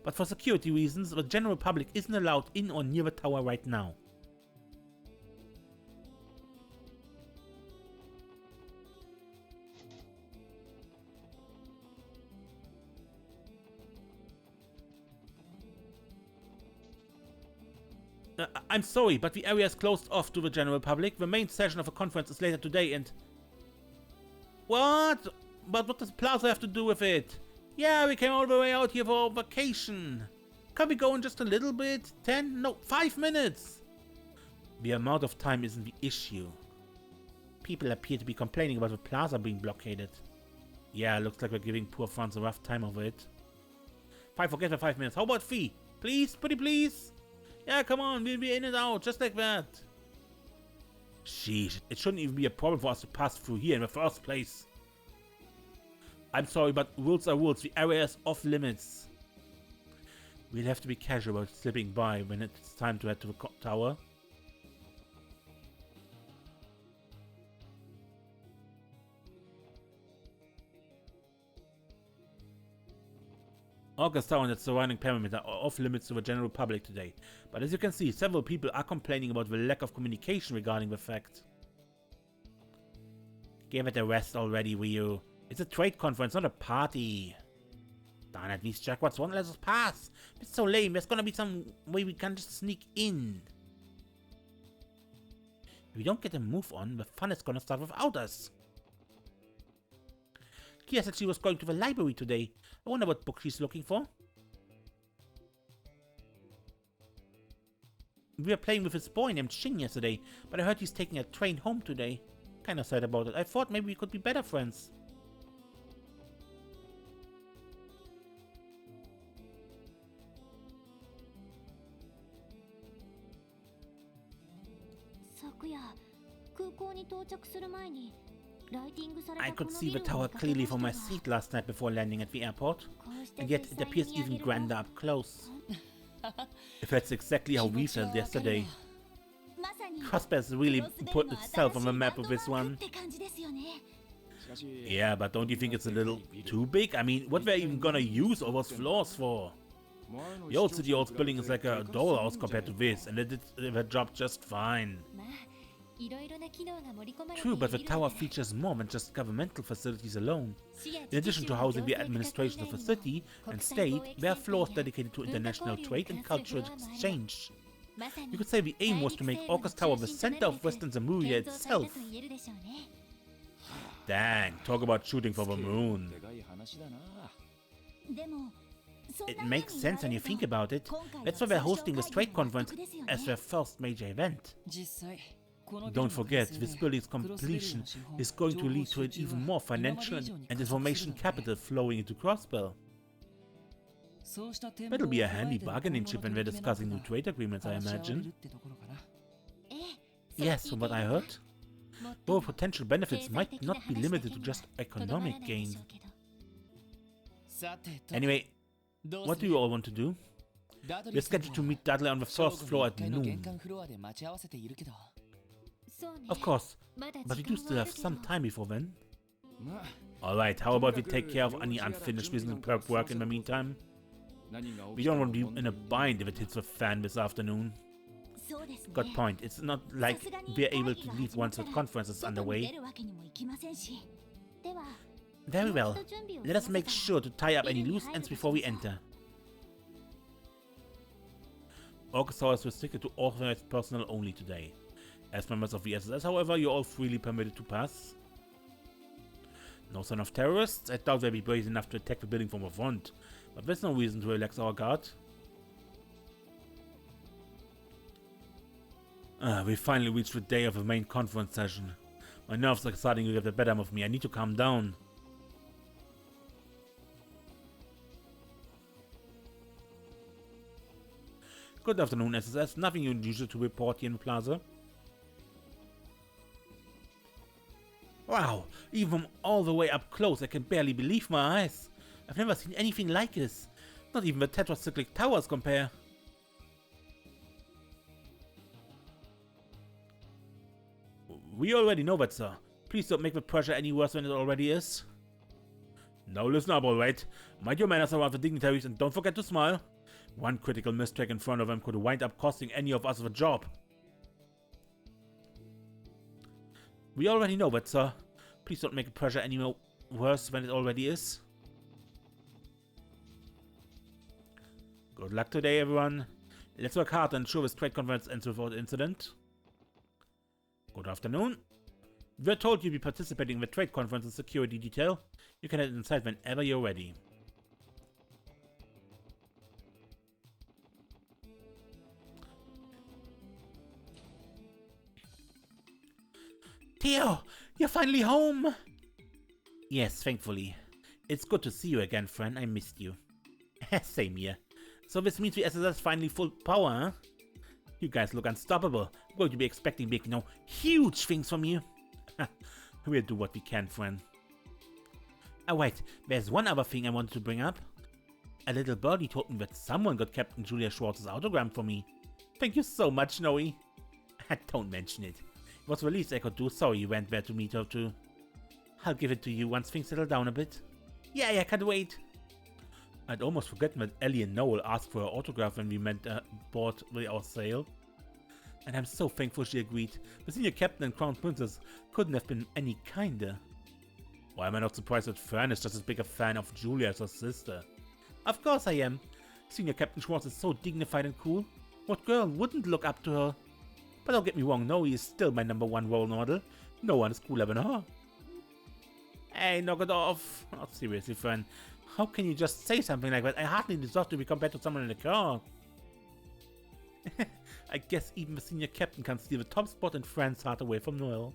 But for security reasons, the general public isn't allowed in or near the tower right now. I'm sorry, but the area is closed off to the general public. The main session of a conference is later today and... What? But what does Plaza have to do with it? Yeah, we came all the way out here for vacation. Can we go in just a little bit? 10? No, 5 minutes! The amount of time isn't the issue. People appear to be complaining about the plaza being blockaded. Yeah, looks like we're giving poor Franz a rough time over it. Fine, forget the 5 minutes. How about fee? Please? Pretty please? Yeah, come on, we'll be in and out, just like that. Sheesh, it shouldn't even be a problem for us to pass through here in the first place. I'm sorry, but rules are rules. The area is off limits. We'll have to be casual about slipping by when it's time to head to the tower. August Tower and its surrounding perimeter are off limits to the general public today, but as you can see, several people are complaining about the lack of communication regarding the fact. Give it a rest already, Ryu. It's a trade conference, not a party. Darn it, these jackwats won't let us pass. It's so lame, there's gonna be some way we can just sneak in. If we don't get a move on, the fun is gonna start without us. Kia said she was going to the library today. I wonder what book she's looking for. We were playing with this boy named Shin yesterday, but I heard he's taking a train home today. Kinda sad about it. I thought maybe we could be better friends. I could see the tower clearly from my seat last night before landing at the airport, and yet it appears even grander up close. If that's exactly how we felt yesterday. Crossbear's really put itself on the map with this one. Yeah, but don't you think it's a little too big? I mean, what we're even gonna use all those floors for? The old City Hall's building is like a dollhouse compared to this, and it did the job just fine. True, but the tower features more than just governmental facilities alone. In addition to housing the administration of the city and state, there are floors dedicated to international trade and cultural exchange. You could say the aim was to make August Tower the center of Western Zamuria itself. Dang, talk about shooting for the moon. It makes sense when you think about it. That's why they're hosting this trade conference as their first major event. Don't forget, this building's completion is going to lead to an even more financial and information capital flowing into Crossbell. That'll be a handy bargaining chip when we're discussing new trade agreements, I imagine. Yes, from what I heard, though potential benefits might not be limited to just economic gain. Anyway, what do you all want to do? We're scheduled to meet Dudley on the first floor at noon. Of course, but we do still have some time before then. Alright, how about we take care of any unfinished business and prep work in the meantime? We don't want to be in a bind if it hits the fan this afternoon. Good point, it's not like we're able to leave once the conference is underway. Very well. Let us make sure to tie up any loose ends before we enter. Orchestra is restricted to authorized personnel only today. As members of the SSS, however, you're all freely permitted to pass. No sign of terrorists. I doubt they'll be brave enough to attack the building from a front, but there's no reason to relax our guard. We finally reached the day of the main conference session. My nerves are starting to get the better of me. I need to calm down. Good afternoon, SSS. Nothing unusual to report here in the plaza. Wow, even from all the way up close, I can barely believe my eyes. I've never seen anything like this. Not even the tetracyclic towers compare. We already know that, sir. Please don't make the pressure any worse than it already is. Now listen up, alright? Mind your manners around the dignitaries and don't forget to smile. One critical mistake in front of them could wind up costing any of us the job. We already know that, sir. Please don't make the pressure any worse than it already is. Good luck today, everyone. Let's work hard and ensure this trade conference ends without incident. Good afternoon. We're told you'll be participating in the trade conference and security detail. You can head inside whenever you're ready. Theo, you're finally home! Yes, thankfully. It's good to see you again, friend. I missed you. Same here. So this means the SSS finally full power, huh? You guys look unstoppable. I'm going to be expecting big, huge things from you. We'll do what we can, friend. Oh wait, there's one other thing I wanted to bring up. A little birdie told me that someone got Captain Julia Schwartz's autogram for me. Thank you so much, Noe. Don't mention it. It was the least I could do. Sorry you went there to meet her too. I'll give it to you once things settle down a bit. Yeah, I can't wait. I'd almost forgotten that Ellie and Noel asked for her autograph when we met aboard our sail. And I'm so thankful she agreed. The senior captain and crown princess couldn't have been any kinder. Why am I not surprised that Fern is just as big a fan of Julia as her sister? Of course I am. Senior Captain Schwartz is so dignified and cool. What girl wouldn't look up to her? But don't get me wrong, Noe is still my #1 role model. No one is cooler than her. Hey, knock it off. Oh, seriously, Fern. How can you just say something like that? I hardly deserve to be compared to someone in the car. I guess even the senior captain can steal the top spot in Fran's heart away from Noel.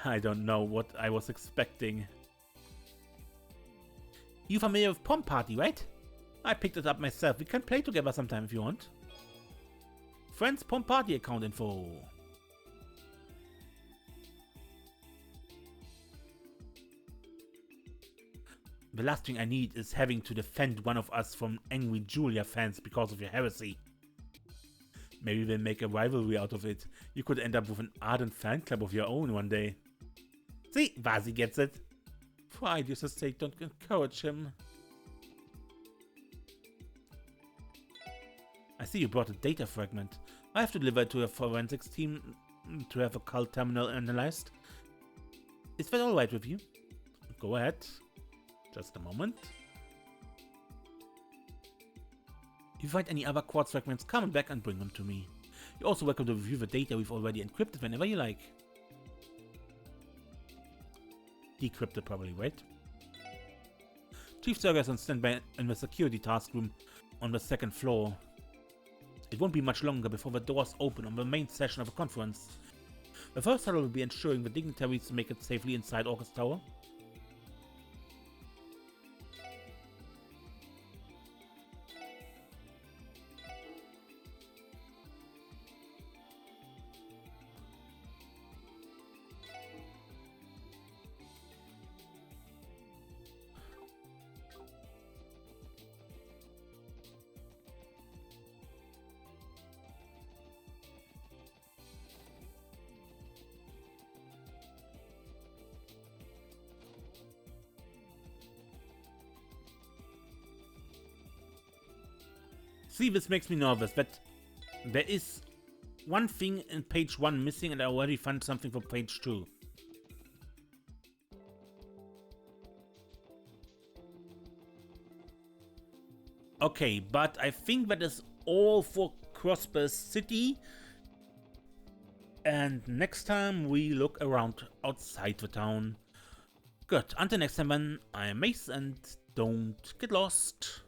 I don't know what I was expecting. You familiar with Pom Party, right? I picked it up myself. We can play together sometime if you want. Fran's Pom Party account info. The last thing I need is having to defend one of us from angry Julia fans because of your heresy. Maybe we'll make a rivalry out of it. You could end up with an ardent fan club of your own one day. See, Vasi gets it. For ideas' sake, don't encourage him. I see you brought a data fragment. I have to deliver it to a forensics team to have a cult terminal analyzed. Is that alright with you? Go ahead. Just a moment. If you find any other quartz fragments, come back and bring them to me. You're also welcome to review the data we've already encrypted whenever you like. Decrypted probably, right? Chief Serger is on standby in the security task room on the 2nd floor. It won't be much longer before the doors open on the main session of the conference. The first hurdle will be ensuring the dignitaries make it safely inside Orcus Tower. See, this makes me nervous, but there is one thing in page 1 missing and I already found something for page 2. Okay, but I think that is all for Crossbear City. And next time we look around outside the town. Good, until next time then, I'm Mace and don't get lost.